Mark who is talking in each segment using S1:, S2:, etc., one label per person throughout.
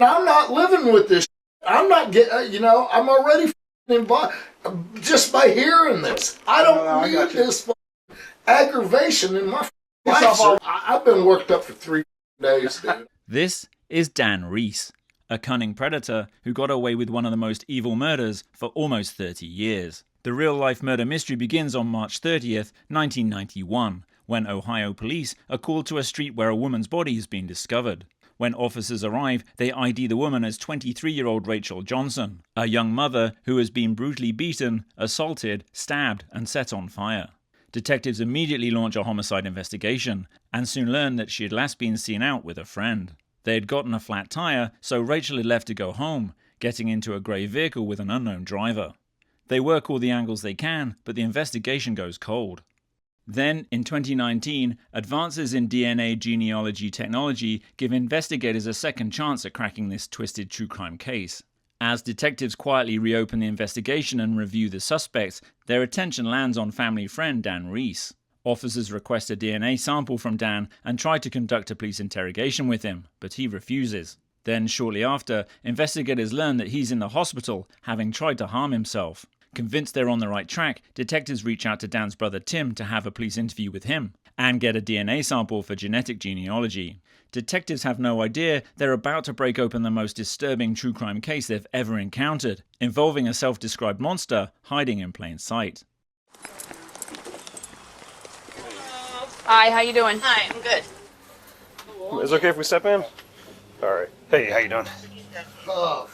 S1: I'm not living with this. I'm not getting, you know, I'm already involved just by hearing this. I don't need this aggravation in my life. I've been worked up for 3 days, dude.
S2: This is Dan Reese, a cunning predator who got away with one of the most evil murders for almost 30 years. The real-life murder mystery begins on March 30th, 1991, when Ohio police are called to a street where a woman's body has been discovered. When officers arrive, they ID the woman as 23-year-old Rachael Johnson, a young mother who has been brutally beaten, assaulted, stabbed, and set on fire. Detectives immediately launch a homicide investigation, and soon learn that she had last been seen out with a friend. They had gotten a flat tire, so Rachael had left to go home, getting into a grey vehicle with an unknown driver. They work all the angles they can, but the investigation goes cold. Then, in 2019, advances in DNA genealogy technology give investigators a second chance at cracking this twisted true crime case. As detectives quietly reopen the investigation and review the suspects, their attention lands on family friend Dan Reese. Officers request a DNA sample from Dan and try to conduct a police interrogation with him, but he refuses. Then, shortly after, investigators learn that he's in the hospital, having tried to harm himself. Convinced they're on the right track, detectives reach out to Dan's brother Tim to have a police interview with him, and get a DNA sample for genetic genealogy. Detectives have no idea they're about to break open the most disturbing true crime case they've ever encountered, involving a self-described monster hiding in plain sight.
S3: Hi, how you doing?
S4: Hi, I'm good.
S5: Is it okay if we step in? All right. Hey, how you doing?
S1: Oh,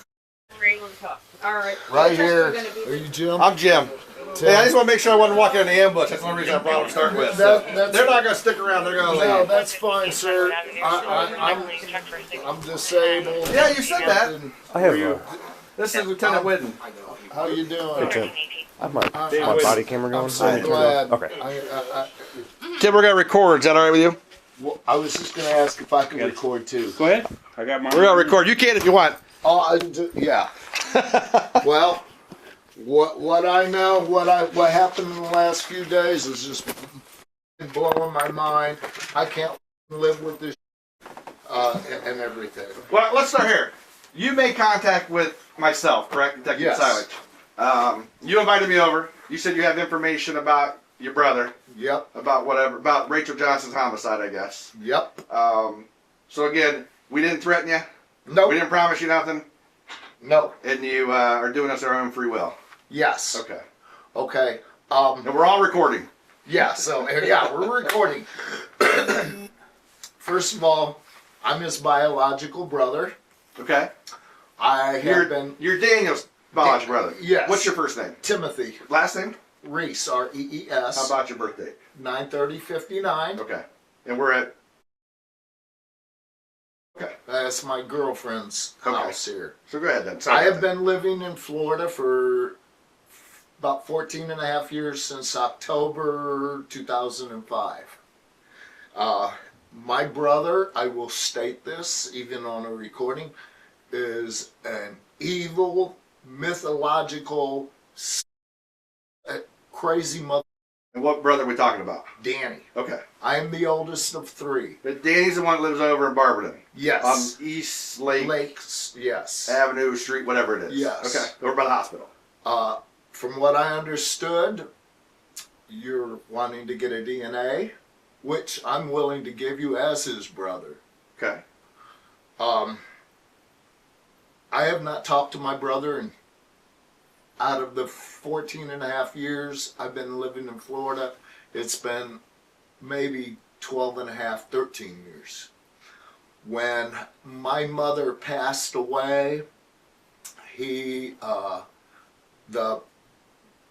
S3: All right.
S1: right here. Are you Jim?
S5: I'm Jim.
S1: Tim.
S5: Hey, I just want to make sure I wasn't walking in the ambush. That's the only reason I brought them to start with. So they're not going to stick around. They're going to
S1: No,
S5: leave.
S1: that's fine, sir. I'm disabled.
S5: Yeah, you said that.
S6: I have
S5: This is Lieutenant Whitten.
S1: How you doing?
S6: I have my body camera going.
S1: I'm so glad.
S6: Okay.
S5: Tim, we're going to record. Is that all right with you?
S1: Well, I was just going to ask if I could record too.
S5: Go ahead. I got mine. We're going to record. You can if you want.
S1: Oh, yeah. Well, what I know, what happened in the last few days is just blowing my mind. I can't live with this and everything.
S5: Well, let's start here. You made contact with myself, correct, Detective
S1: Yes.
S5: Silage? You invited me over. You said you have information about your brother.
S1: Yep.
S5: About whatever. About Rachael Johnson's homicide, I guess.
S1: Yep.
S5: So again, we didn't threaten you.
S1: Nope.
S5: We didn't promise you nothing.
S1: No.
S5: And you are doing us our own free will.
S1: Yes.
S5: Okay.
S1: Okay.
S5: And we're all recording.
S1: Yeah. So yeah, we're recording. First of all, I'm his biological brother.
S5: Okay.
S1: You're
S5: Daniel's biological brother.
S1: Yes.
S5: What's your first name?
S1: Timothy
S5: Last name?
S1: Reese, R-E-E-S.
S5: How about your birthday?
S1: 9/30/59.
S5: Okay. And we're at. Okay.
S1: That's my girlfriend's house here.
S5: So go ahead then. Sorry
S1: I
S5: about
S1: have been living in Florida for about 14 and a half years, since October 2005. My brother, I will state this even on a recording, is an evil, mythological, crazy mother.
S5: And what brother are we talking about?
S1: Danny.
S5: Okay.
S1: I am the oldest of 3.
S5: But Danny's the one that lives over in Barberton.
S1: Yes.
S5: On East
S1: Lakes, yes.
S5: Avenue, Street, whatever it is.
S1: Yes.
S5: Okay. Over by the hospital.
S1: From what I understood, you're wanting to get a DNA, which I'm willing to give you as his brother.
S5: Okay.
S1: I have not talked to my brother in, out of the 14 and a half years I've been living in Florida, it's been maybe 12 and a half, 13 years. When my mother passed away, the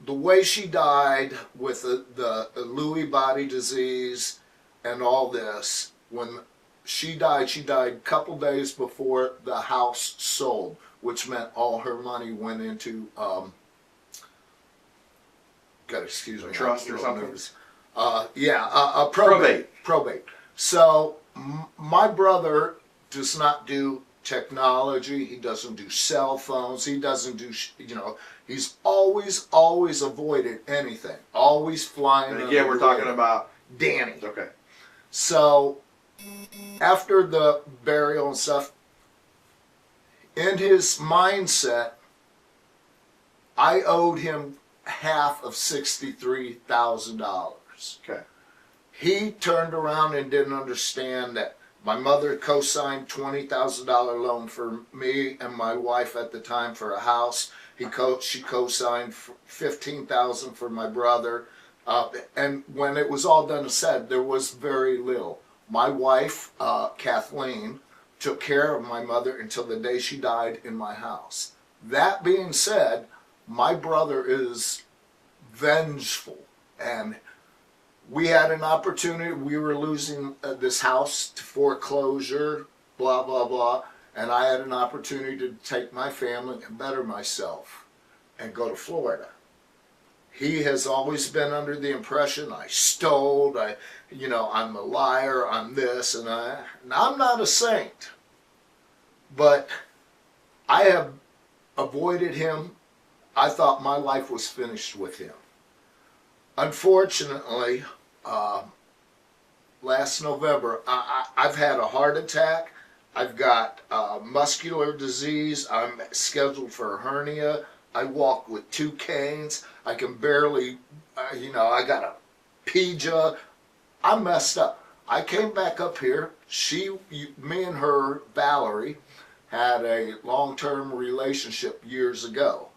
S1: way she died with the Lewy body disease and all this, when she died a couple days before the house sold, which meant all her money went into, excuse me,
S5: trust or something?
S1: Probate. So my brother does not do technology. He doesn't do cell phones. He doesn't do, he's always avoided anything. Always flying.
S5: And again, we're talking about
S1: Danny.
S5: Okay.
S1: So after the burial and stuff, in his mindset, I owed him half of $63,000.
S5: Okay.
S1: He turned around and didn't understand that my mother co-signed $20,000 loan for me and my wife at the time for a house. She co-signed $15,000 for my brother. And when it was all done and said, there was very little. My wife, Kathleen, took care of my mother until the day she died in my house. That being said, my brother is vengeful, and we had an opportunity. We were losing this house to foreclosure, blah, blah, blah. And I had an opportunity to take my family and better myself and go to Florida. He has always been under the impression I stole, I'm a liar, I'm this, and I'm not a saint. But I have avoided him. I thought my life was finished with him. Unfortunately, last November, I've had a heart attack. I've got muscular disease. I'm scheduled for a hernia. I walk with 2 canes. I can barely, I got a PJA. I'm messed up. I came back up here. Me and her, Valerie, had a long-term relationship years ago.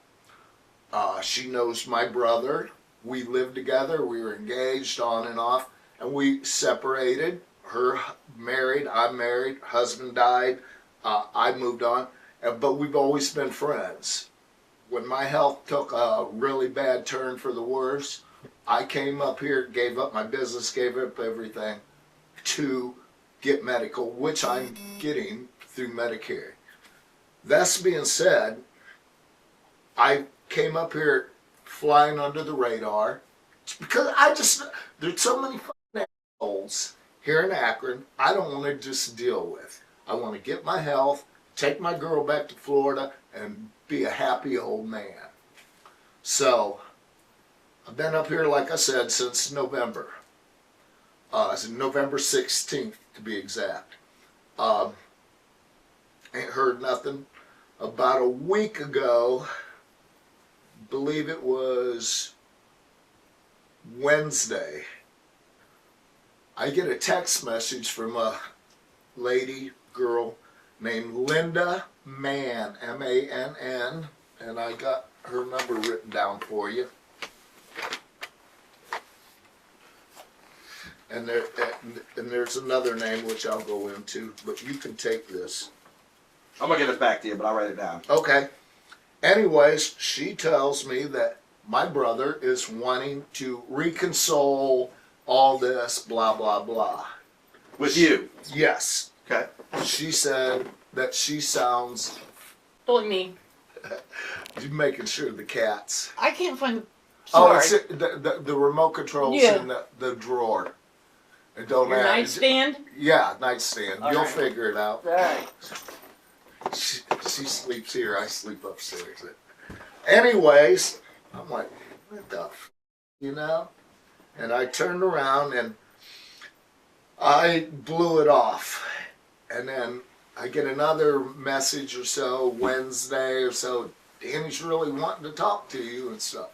S1: She knows my brother. We lived together. We were engaged on and off, and we separated. Her married, I'm married, husband died, I moved on, but we've always been friends. When my health took a really bad turn for the worse, I came up here, gave up my business, gave up everything to get medical, which I'm getting through Medicare. That being said, I came up here flying under the radar because there's so many fucking assholes here in Akron I don't want to just deal with. I want to get my health, take my girl back to Florida, and be a happy old man. So, I've been up here, like I said, since November. It's November 16th, to be exact. Ain't heard nothing. About a week ago, believe it was Wednesday, I get a text message from a girl named Linda Mann, M-A-N-N, and I got her number written down for you. And there's another name which I'll go into, but you can take this.
S5: I'm going to give it back to you, but I'll write it down.
S1: Okay. Anyways, she tells me that my brother is wanting to reconsole all this, blah, blah, blah.
S5: With you?
S1: Yes.
S5: Okay.
S1: She said that she sounds...
S3: Totally me.
S1: You're making sure the cats...
S3: I can't find the...
S1: Oh,
S3: Sorry.
S1: it's the remote control's in the drawer. And don't
S3: Your nightstand?
S1: Yeah, nightstand.
S3: All
S1: You'll
S3: right.
S1: figure it out.
S3: Right.
S1: She sleeps here. I sleep upstairs. Anyways, I'm like, what the f***, And I turned around and I blew it off. And then I get another message or so, Wednesday or so, Danny's really wanting to talk to you and stuff.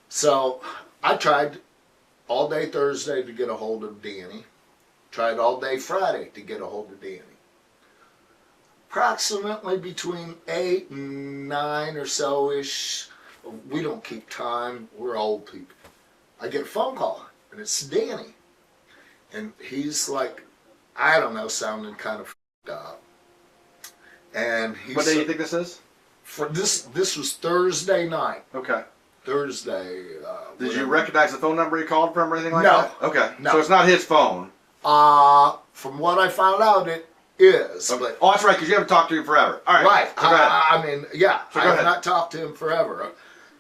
S1: So I tried all day Thursday to get a hold of Danny. Tried all day Friday to get a hold of Danny. Approximately between 8 and 9 or so-ish. We don't keep time. We're old people. I get a phone call, and it's Danny. And he's like, I don't know, sounding kind of f***ed up. And he's...
S5: What day do you think this is?
S1: For this was Thursday night.
S5: Okay.
S1: Thursday.
S5: Did you recognize the phone number he called from or anything like
S1: No.
S5: that? Okay.
S1: No.
S5: So it's not his phone.
S1: From what I found out, it is.
S5: Okay.
S1: But
S5: Oh, that's right, because you haven't talked to him forever. All right.
S1: right.
S5: So go ahead.
S1: I mean, yeah.
S5: So
S1: I
S5: go
S1: have
S5: ahead.
S1: not talked to him forever.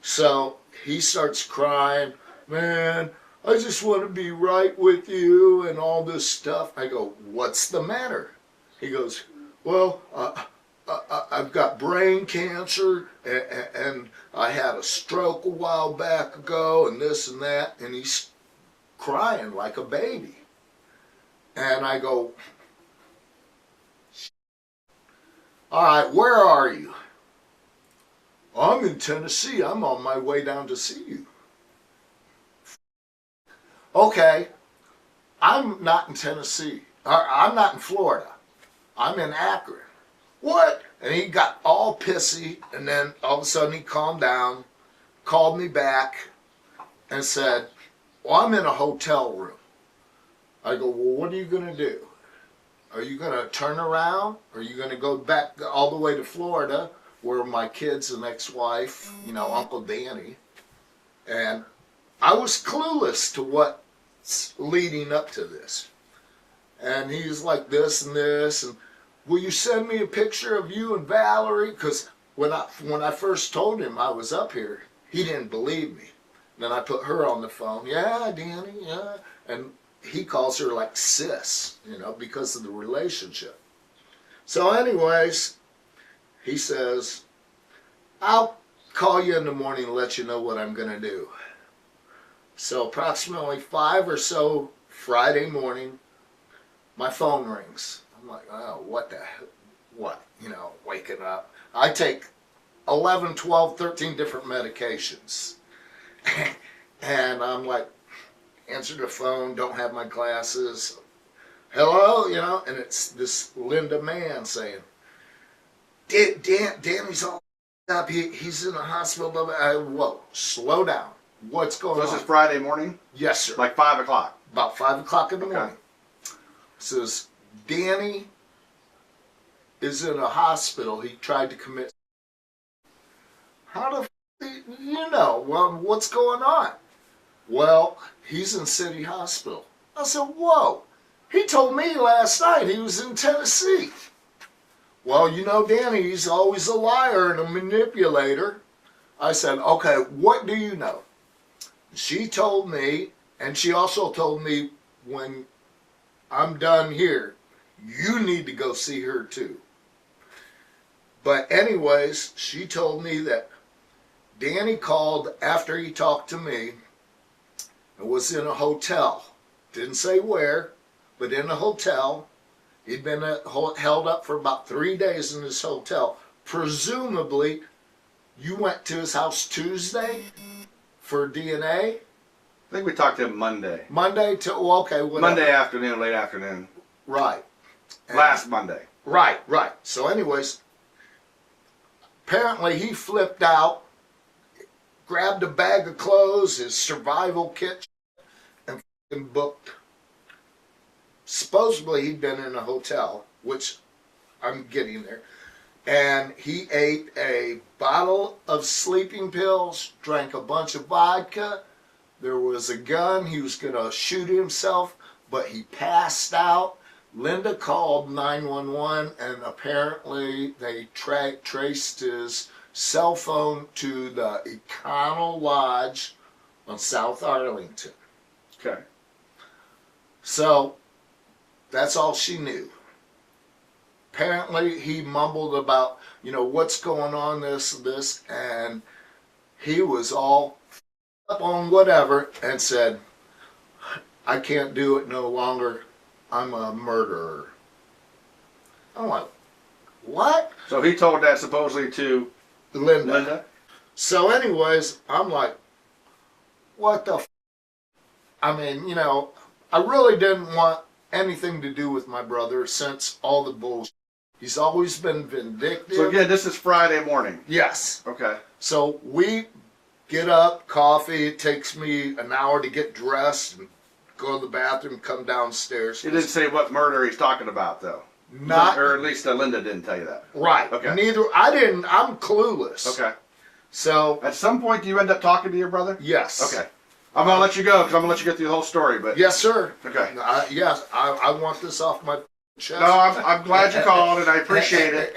S1: So he starts crying. Man, I just want to be right with you and all this stuff. I go, what's the matter? He goes, well, I've got brain cancer and I had a stroke a while back ago and this and that. And he's crying like a baby. And I go, All right, where are you? I'm in Tennessee. I'm on my way down to see you. Okay, I'm not in Tennessee. I'm not in Florida. I'm in Akron. What? And he got all pissy, and then all of a sudden he calmed down, called me back, and said, well, I'm in a hotel room. I go, well, what are you going to do? Are you going to turn around? Are you going to go back all the way to Florida, where my kids and ex-wife, you know, Uncle Danny? And I was clueless to what's leading up to this. And he's like this and this, and will you send me a picture of you and Valerie? Because when I first told him I was up here, he didn't believe me. Then I put her on the phone. Yeah, Danny, yeah. And he calls her like sis, you know, because of the relationship. So anyways, he says, I'll call you in the morning and let you know what I'm going to do. So approximately 5 or so Friday morning, my phone rings. I'm like, oh, what the hell? What? You know, waking up. I take 11, 12, 13 different medications. And I'm like, answer the phone, don't have my glasses. Hello, you know, and it's this Linda man saying, Danny's all up. He's in the hospital. Blah, blah. Whoa, slow down. What's going on?
S5: So this is Friday morning?
S1: Yes, sir.
S5: Like 5 o'clock?
S1: About 5 o'clock in the
S5: Okay.
S1: morning. Says, Danny is in a hospital. He tried to commit. How the f*** you know? Well, what's going on? Well, he's in City Hospital. I said, whoa. He told me last night he was in Tennessee. Well, you know, Danny, he's always a liar and a manipulator. I said, okay, what do you know? She told me, and she also told me, when I'm done here, you need to go see her too. But anyways, she told me that Danny called after he talked to me and was in a hotel. Didn't say where, but in a hotel. He'd been held up for about 3 days in this hotel. Presumably, you went to his house Tuesday for DNA?
S5: I think we talked to him Monday.
S1: Monday to, well, okay, whatever.
S5: Monday afternoon, late afternoon.
S1: Right. And
S5: Last Monday.
S1: Right. So anyways, apparently he flipped out, grabbed a bag of clothes, his survival kit, and f***ing booked. Supposedly he'd been in a hotel, which I'm getting there, and he ate a bottle of sleeping pills, drank a bunch of vodka. There was a gun. He was going to shoot himself, but he passed out. Linda called 911, and apparently they traced his cell phone to the Econo Lodge on South Arlington.
S5: Okay.
S1: So that's all she knew. Apparently he mumbled about, you know, what's going on, this, and he was all up on whatever and said, I can't do it no longer. I'm a murderer. I'm like, what?
S5: So he told that supposedly to
S1: Linda. So anyways, I'm like, what the f***? I mean, you know, I really didn't want anything to do with my brother since all the bullshit. He's always been vindictive.
S5: So again, this is Friday morning.
S1: Yes.
S5: Okay.
S1: So we get up, coffee. It takes me an hour to get dressed and go to the bathroom, come downstairs.
S5: He didn't say what murder he's talking about, though.
S1: Not,
S5: or at least Linda didn't tell you that.
S1: Right.
S5: Okay.
S1: Neither. I didn't. I'm clueless.
S5: Okay.
S1: So
S5: at some point, do you end up talking to your brother?
S1: Yes.
S5: Okay. I'm gonna let you go because I'm gonna let you get through the whole story. But
S1: yes, sir.
S5: Okay.
S1: Yes, I want this off my chest.
S5: No, I'm glad you called and I appreciate it.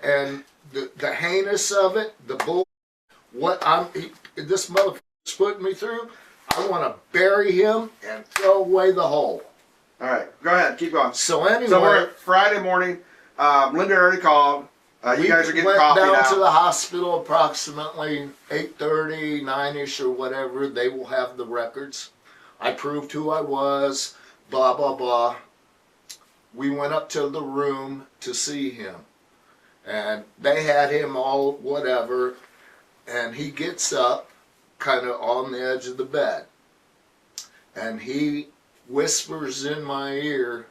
S1: And the heinous of it, the bull, what this motherfucker's putting me through, I want to bury him and throw away the hole.
S5: All right, go ahead, keep going.
S1: So anyway,
S5: so we're at Friday morning. Linda already called. You guys are getting coffee now.
S1: We went down to the hospital approximately 8:30, 9-ish or whatever. They will have the records. I proved who I was, blah, blah, blah. We went up to the room to see him. And they had him all whatever, and he gets up kind of on the edge of the bed, and he whispers in my ear.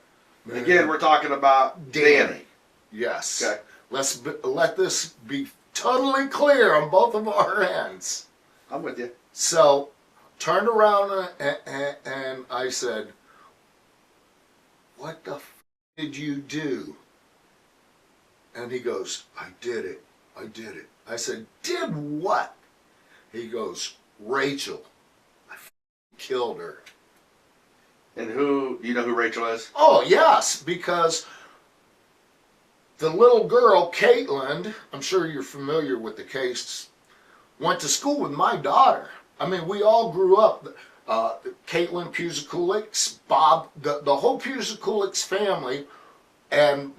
S5: Again, we're talking about Danny.
S1: Yes.
S5: Okay.
S1: Let this be totally clear on both of our ends.
S5: I'm with you.
S1: So, turned around and I said, "What the f did you do?" And he goes, "I did it. I did it." I said, "Did what?" He goes, "Rachel. I killed her."
S5: And do you know who Rachel is?
S1: Oh, yes, because the little girl, Caitlin, I'm sure you're familiar with the case, went to school with my daughter. I mean, we all grew up. Caitlin Pusakulics, Bob, the whole Pusakulics family, and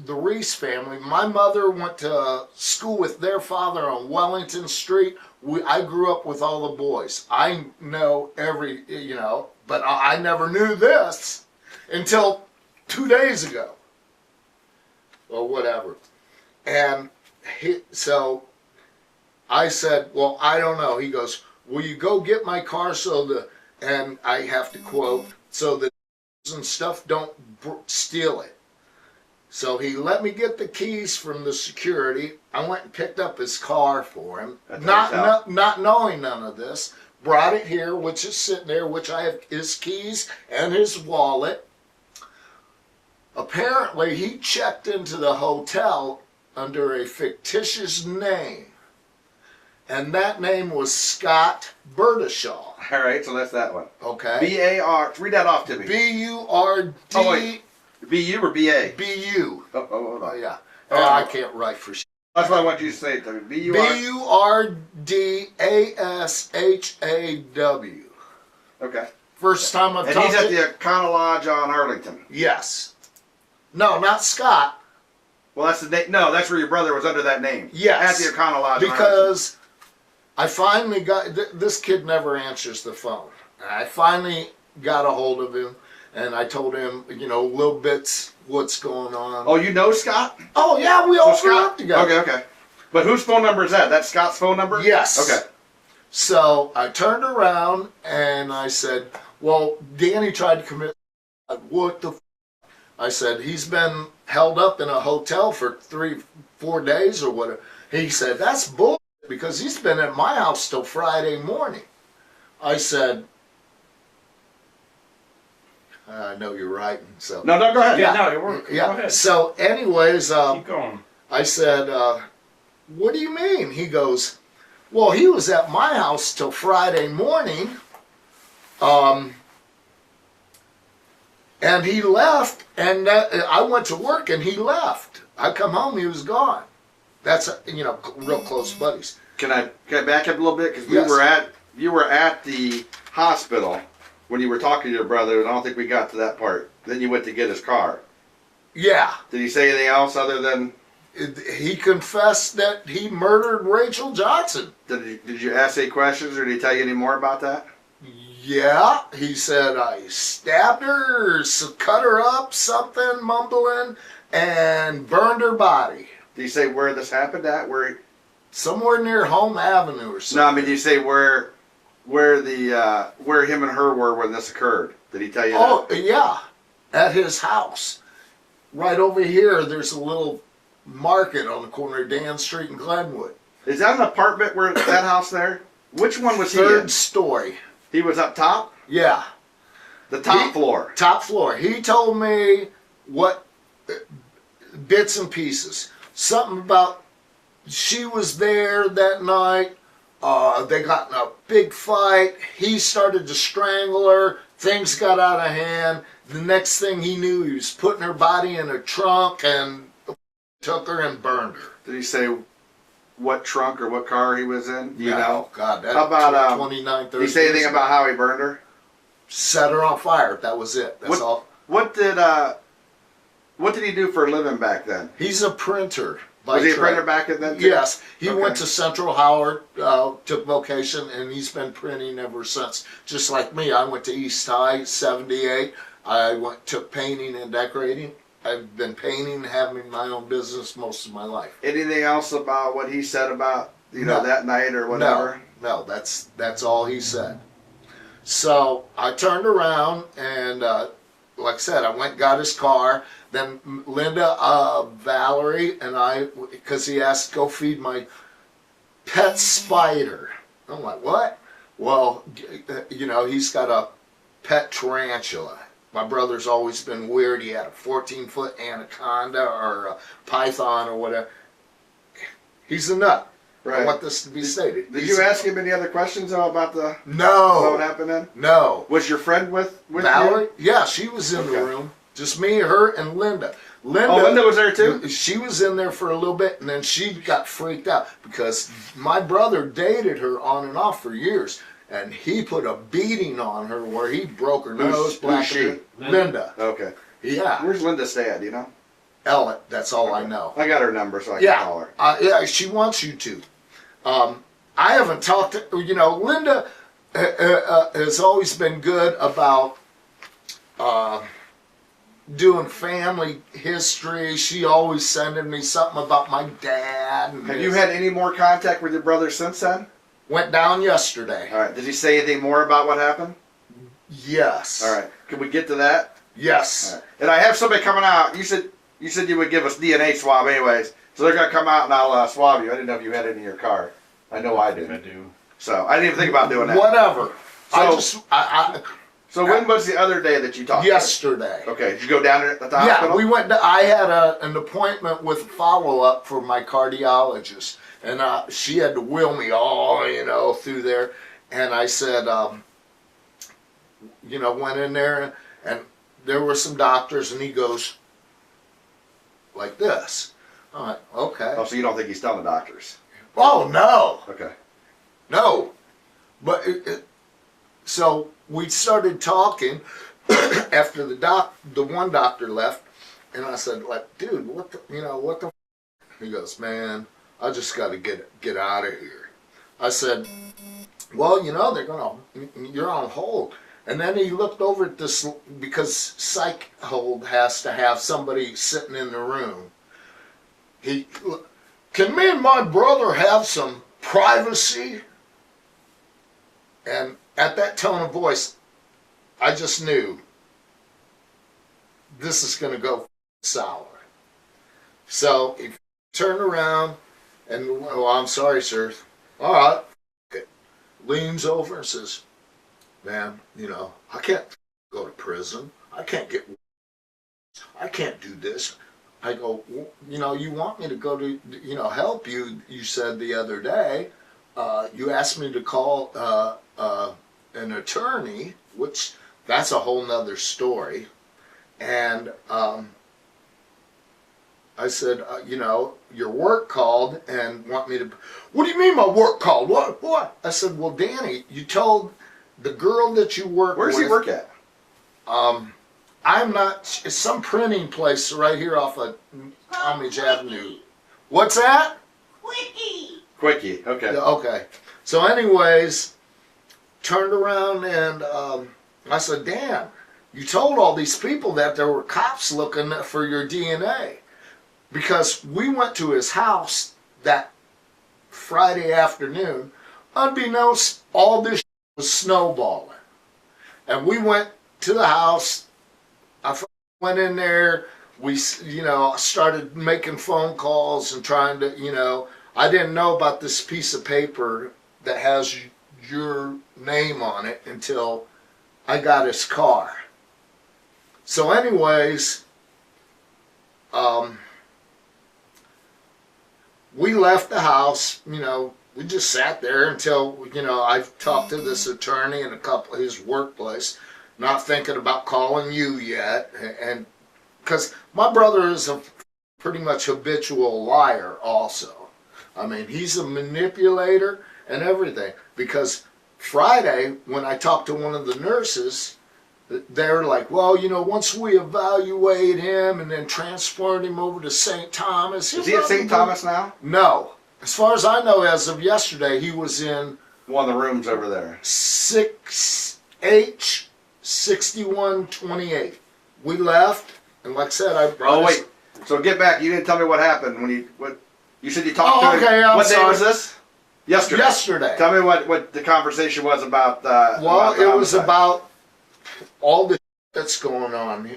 S1: the Reese family. My mother went to school with their father on Wellington Street. I grew up with all the boys. I know but I never knew this until 2 days ago. Or whatever. And so I said, "Well, I don't know." He goes, "Will you go get my car and I have to quote, so that and stuff don't steal it." So he let me get the keys from the security. I went and picked up his car for him, not knowing none of this. Brought it here, which is sitting there, which I have his keys and his wallet. Apparently, he checked into the hotel under a fictitious name, and that name was Scott Burdashaw.
S5: All right, so that's that one.
S1: Okay.
S5: B-A-R. Read that off to me.
S1: B-U-R-D.
S5: Oh, wait. B-U or B-A?
S1: B-U.
S5: Oh, hold on.
S1: Yeah.
S5: Oh,
S1: I can't write for shit.
S5: That's what I want you to say it to me. B-U-R.
S1: B-U-R-D-A-S-H-A-W.
S5: Okay.
S1: First time I've
S5: And
S1: talked
S5: he's at
S1: to...
S5: the Econo Lodge on Arlington.
S1: Yes. No, not Scott.
S5: Well, that's the name. No, that's where your brother was under that name.
S1: Yes.
S5: At the Econo Lodge.
S1: Because I finally got... This kid never answers the phone. I finally got a hold of him, and I told him, little bits, what's going on.
S5: Oh, you know Scott?
S1: Oh, yeah, we all grew up together.
S5: Okay. But whose phone number is that? That's Scott's phone number?
S1: Yes.
S5: Okay.
S1: So I turned around and I said, "Well, Danny tried to commit. What the f-?" I said, "He's been held up in a hotel for 3-4 days or whatever." He said, "That's bull because he's been at my house till Friday morning." I said, "I know you're writing, so."
S5: No, go ahead.
S2: Yeah, no, you're working.
S1: Yeah.
S2: Go ahead.
S1: So, anyways,
S2: Keep going.
S1: I said, "What do you mean?" He goes, "Well, he was at my house till Friday morning, and he left, and I went to work, and he left. I come home, he was gone." That's real close buddies.
S5: Can I back up a little bit? Because
S1: Yes.
S5: you were at the hospital when you were talking to your brother, and I don't think we got to that part. Then you went to get his car.
S1: Yeah,
S5: Did he say anything else other than?
S1: he confessed that he murdered Rachael Johnson.
S5: Did you ask any questions, or did he tell you any more about that?
S1: Yeah, he said I stabbed her, or cut her up, something, mumbling, and burned her body.
S5: Did he say where this happened at?
S1: Somewhere near Home Avenue or something.
S5: No, I mean, did he say where him and her were when this occurred? Did he tell you
S1: Oh,
S5: that?
S1: yeah, at his house. Right over here, there's a little market on the corner of Dan Street and Glenwood.
S5: Is that an apartment where that house there? Which one was he in?
S1: Third story.
S5: He was up top?
S1: Yeah.
S5: The top floor.
S1: Top floor. He told me what bits and pieces. Something about she was there that night. They got in a big fight. He started to strangle her. Things got out of hand. The next thing he knew, he was putting her body in a trunk and took her and burned her.
S5: Did he say what trunk or what car he was in? Do you know?
S1: God, that
S5: How about
S1: 29, 30
S5: did he say anything
S1: years
S5: about
S1: ago.
S5: how he burned her?
S1: Set her on fire. That was it. That's all.
S5: What did he do for a living back then?
S1: He's a printer. by
S5: Was he a
S1: trade.
S5: printer back then too?
S1: Yes, he
S5: Okay.
S1: went to Central Howard, took vocation, and he's been printing ever since. Just like me, I went to East High, 78. I took painting and decorating. I've been painting, having my own business most of my life.
S5: Anything else about what he said about
S1: No.
S5: that night or whatever?
S1: No, that's all he said. So I turned around and, like I said, I went and got his car. Then Linda, Valerie, and I, because he asked to go feed my pet spider. I'm like, what? Well, he's got a pet tarantula. My brother's always been weird. He had a 14-foot anaconda or a python or whatever. He's a nut.
S5: Right.
S1: I want this to be stated.
S5: Did you ask him any other questions though about
S1: No.
S5: what happened then?
S1: No.
S5: Was your friend with
S1: Valerie?
S5: you?
S1: Yeah, she was in the room. Just me, her, and Linda.
S5: Linda was there too?
S1: She was in there for a little bit, and then she got freaked out because my brother dated her on and off for years, and he put a beating on her where he broke her nose.
S5: Who's she?
S1: Linda.
S5: Okay.
S1: Yeah.
S5: Where's Linda stay at, do you know?
S1: Ellen. That's all I know.
S5: I got her number so I can call her.
S1: Yeah, she wants you to. I haven't talked to, Linda has always been good about doing family history. She always sending me something about my dad. And
S5: Have you had any more contact with your brother since then?
S1: Went down yesterday.
S5: All right. Did he say anything more about what happened?
S1: Yes.
S5: All right. Can we get to that?
S1: Yes.
S5: All right. And I have somebody coming out. You said you would give us DNA swab anyways. So they're gonna come out and I'll swab you. I didn't know if you had it in your car. I know I do.
S4: I do.
S5: So I didn't even think about doing that.
S1: Whatever.
S5: So,
S1: I
S5: so when was the other day that you talked?
S1: yesterday.
S5: Okay. Did you go down there at the
S1: Yeah,
S5: hospital?
S1: we went. I had an appointment with follow-up for my cardiologist, and she had to wheel me all, through there. And I said, went in there, and there were some doctors, and he goes like this. I'm like, okay.
S5: Oh, so you don't think he's telling the doctors?
S1: Oh no,
S5: Okay.
S1: no. But so we started talking after the one doctor left, and I said, like, dude, what the? He goes, man, I just got to get out of here. I said, well, you're on hold. And then he looked over at this, because psych hold has to have somebody sitting in the room. Can me and my brother have some privacy? And at that tone of voice, I just knew this is going to go sour. So he turned around and, oh, I'm sorry, sir. All right. Okay. Leans over and says, man, I can't go to prison. I can't do this. I go, well, you want me to go to, help you. You said the other day, you asked me to call an attorney, which that's a whole nother story. And I said, your work called and want me to, what do you mean my work called? What? I said, well, Danny, you told the girl that you work with.
S5: Where does he work at?
S1: I'm not, it's some printing place right here off of Talmadge Avenue. What's that?
S5: Quickie. Okay.
S1: Okay. So anyways, turned around and I said, Dan, you told all these people that there were cops looking for your DNA. Because we went to his house that Friday afternoon, unbeknownst, all this was snowballing. And we went to the house, I went in there, we, started making phone calls and trying to, I didn't know about this piece of paper that has your name on it until I got his car. So anyways, we left the house, we just sat there until, I talked to this attorney and a couple of his workplace, not thinking about calling you yet. And because my brother is a pretty much habitual liar also. I mean, he's a manipulator and everything. Because Friday, when I talked to one of the nurses, they're like, well, once we evaluate him and then transport him over to St. Thomas.
S5: Is he at St. Thomas now?
S1: No. As far as I know, as of yesterday, he was in
S5: one of the rooms over there.
S1: 6H 6128. We left, And like I said, I brought
S5: Oh wait. So get back. You didn't tell me what happened when you said you talked to him.
S1: Okay, I'm
S5: what day
S1: sorry.
S5: was this? Yesterday.
S1: Yesterday.
S5: Tell me what the conversation was about.
S1: Well,
S5: about the
S1: it was
S5: homicide.
S1: about all the that's going on.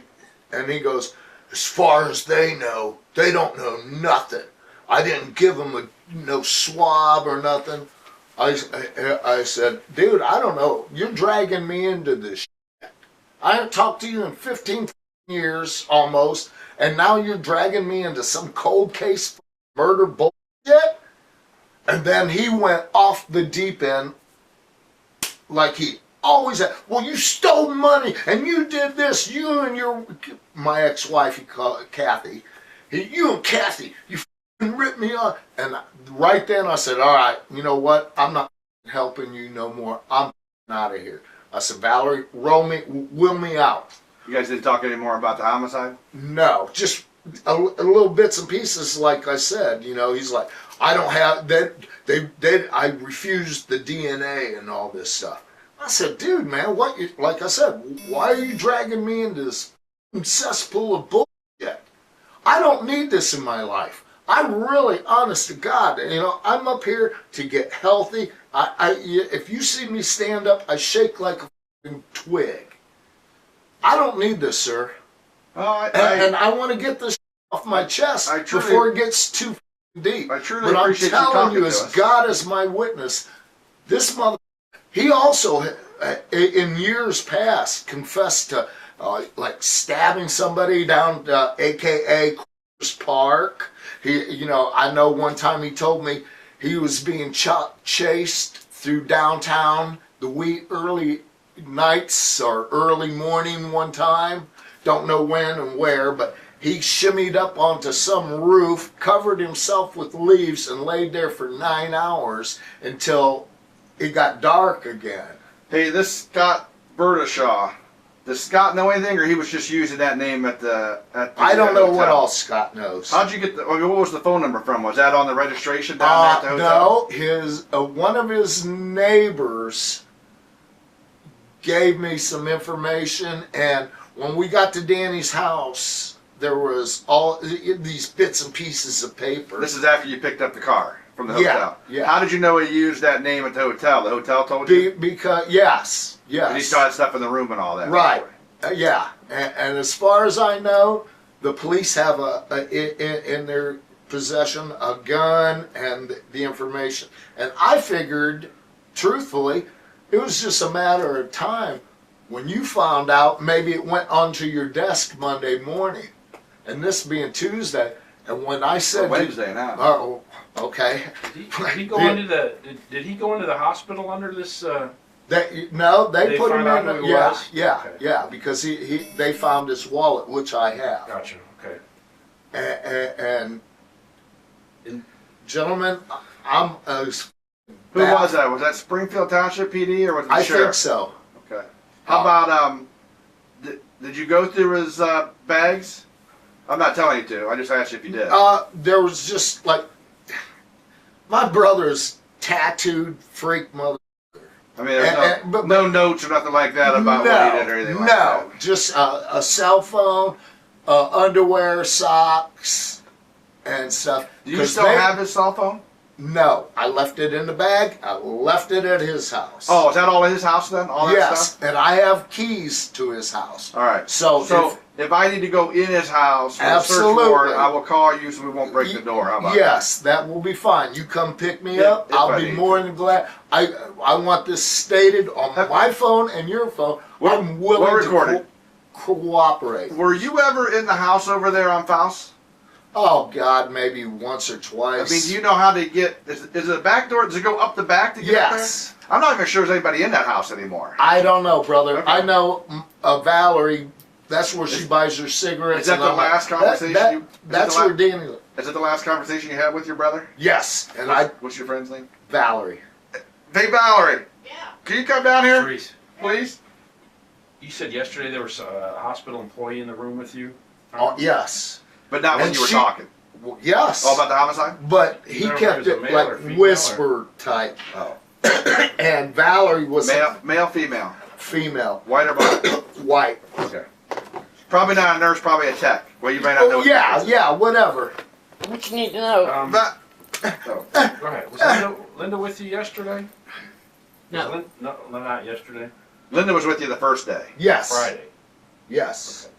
S1: And he goes, as far as they know, they don't know nothing. I didn't give them no swab or nothing. I said, dude, I don't know. You're dragging me into this shit. I haven't talked to you in 15 years almost, and now you're dragging me into some cold case murder bullshit? And then he went off the deep end like he always had. Well, you stole money, and you did this. You and my ex-wife, he called Kathy. You and Kathy, you ripped me off. And right then I said, all right, you know what? I'm not helping you no more. I'm out of here. I said, Valerie, will me out.
S5: You guys didn't talk anymore about the homicide?
S1: No, just a little bits and pieces. Like I said, he's like, I don't have that. I refused the DNA and all this stuff. I said, dude, man, like I said, why are you dragging me into this cesspool of bullshit? I don't need this in my life. I'm really, honest to God, I'm up here to get healthy. If you see me stand up, I shake like a fucking twig. I don't need this, sir. And I want to get this off my chest before it gets too deep.
S5: I truly
S1: but I'm
S5: appreciate you
S1: telling
S5: talking
S1: you,
S5: to
S1: as
S5: us.
S1: God is my witness, this mother, he also, in years past, confessed to like stabbing somebody down, AKA Park. I know one time he told me he was being chased through downtown the early nights or early morning one time. Don't know when and where, but he shimmied up onto some roof, covered himself with leaves, and laid there for 9 hours until it got dark again.
S5: Hey, this Scott Burdashaw. Does Scott know anything, or he was just using that name at the
S1: I don't know what
S5: hotel?
S1: all Scott knows.
S5: How'd you get what was the phone number from? Was that on the registration down there at the hotel?
S1: No, one of his neighbors gave me some information, and when we got to Danny's house, there was all these bits and pieces of paper.
S5: This is after you picked up the car from the hotel.
S1: Yeah.
S5: How did you know he used that name at the hotel? The hotel told you?
S1: Because yes.
S5: And he still had stuff in the room and all that.
S1: Right. Yeah. And as far as I know, the police have in their possession a gun and the information. And I figured, truthfully, it was just a matter of time when you found out. Maybe it went onto your desk Monday morning, and this being Tuesday. And when I said
S5: Wednesday now.
S1: Oh, okay.
S4: Did he go into the? Did he go into the hospital under this?
S1: They
S4: They
S1: put him
S4: found out
S1: in.
S4: who he was?
S1: Yeah, because they found his wallet, which I have.
S4: Gotcha. Okay.
S1: And gentlemen, I'm
S5: Who was that? Was that Springfield Township PD or was it the
S1: I
S5: sheriff?
S1: think so.
S5: Okay. How about did you go through his bags? I'm not telling you to. I just asked you if you did.
S1: There was just like my brother's tattooed freak mother.
S5: I mean, there's no notes or nothing like that about what he did or anything like that.
S1: No, just a cell phone, underwear, socks, and stuff.
S5: Do you still have his cell phone?
S1: No, I left it in the bag. I left it at his house.
S5: Oh, is that all in his house then? All that
S1: yes,
S5: stuff?
S1: and I have keys to his house.
S5: All right.
S1: So
S5: if I need to go in his house for a search
S1: Absolutely.
S5: warrant, I will call you so we won't break the door. How about
S1: yes, that will be fine. You come pick me up.
S5: If
S1: I'll
S5: I
S1: be
S5: need
S1: more than glad. I want this stated on my phone and your phone. I'm willing to cooperate.
S5: that? Were you ever in the house over there on Faust?
S1: Oh God, maybe once or twice.
S5: I mean, do you know how to get? Is it a back door? Does it go up the back to get
S1: Yes.
S5: up there? I'm not even sure there's anybody in that house anymore.
S1: I don't know, brother.
S5: Okay.
S1: I know Valerie. That's where she buys her cigarettes.
S5: Is that
S1: and
S5: the
S1: all
S5: last conversation?
S1: That's where Danny.
S5: Is it the last conversation you had with your brother?
S1: Yes, and
S5: What's your friend's name?
S1: Valerie.
S5: Hey, Valerie.
S3: Yeah.
S5: Can you come down here,
S4: Therese,
S5: please?
S4: you said yesterday there was a hospital employee in the room with you.
S1: Oh, yes.
S5: But not when
S1: And
S5: you were
S1: she-
S5: talking.
S1: Well, yes.
S5: Oh, about the homicide?
S1: But he
S4: Remember,
S1: kept
S4: was it
S1: it
S4: male or
S1: like
S4: female,
S1: whisper type.
S5: Oh.
S1: And Valerie was
S5: Male, female,
S1: female,
S5: white or black?
S1: white.
S5: Okay. Probably not a nurse, probably a tech. Well, you may not know.
S1: Oh, yeah, whatever.
S3: What you need to know?
S5: But
S4: Oh, go ahead. Was Linda with you yesterday?
S3: No.
S4: No, not yesterday.
S5: Linda was with you the first day,
S1: Yes.
S4: Friday.
S1: Yes.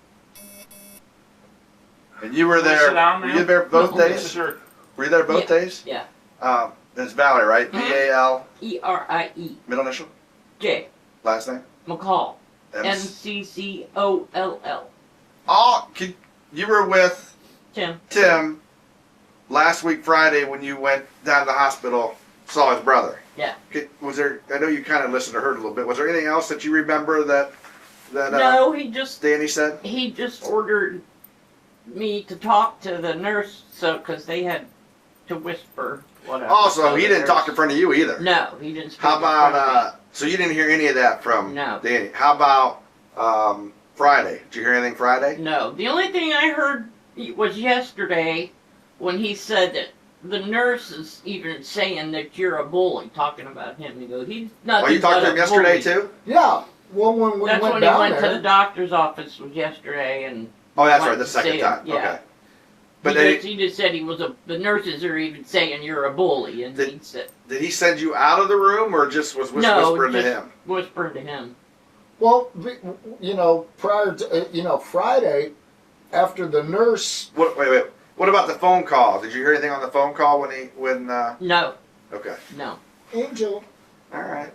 S5: and you were
S4: Wanna
S5: there.
S4: sit down
S5: Were
S4: now?
S5: you there both
S3: No.
S5: days?
S4: Sure.
S5: Were you there both
S3: Yeah.
S5: days?
S3: Yeah.
S5: It's Valerie, right?
S3: Mhm.
S5: VAL,
S3: ERIE.
S5: middle initial,
S3: J.
S5: last name.
S3: McCall.
S5: M-
S3: MCCOLL.
S5: Oh, you were with
S3: Tim.
S5: Tim last week Friday when you went down to the hospital, saw his brother.
S3: Yeah.
S5: Was there? I know you kind of listened or heard a little bit. Was there anything else that you remember that
S3: No, he just
S5: Danny said?
S3: ordered me to talk to the nurse, so because they had to whisper whatever.
S5: Also, he
S3: the
S5: didn't
S3: nurse-
S5: talk in front of you either.
S3: No, he didn't. Speak
S5: How
S3: in front of
S5: about so you didn't hear any of that from
S3: No.
S5: Danny? How about Friday? Did you hear anything Friday?
S3: me? No, the only thing I heard was yesterday when he said that the nurse is even saying that you're a bully, talking about him. He goes, he's not.
S5: Oh, you talked to him yesterday too?
S1: Yeah. Well, when we
S3: That's
S1: went
S3: when he
S1: down
S3: went
S1: there.
S3: to the doctor's office was yesterday, and
S5: Oh, that's
S3: Went
S5: right. The
S3: to
S5: second
S3: see
S5: time.
S3: him, yeah.
S5: Okay. But
S3: he just said he was the nurses are even saying you're a bully, and he said
S5: did he send you out of the room or just was whispering to
S3: just
S5: him?
S3: whispering to him.
S1: Well, prior to, Friday, after the nurse.
S5: Wait. What about the phone call? Did you hear anything on the phone call when?
S3: No,
S5: Okay.
S3: no.
S1: Angel.
S5: All right.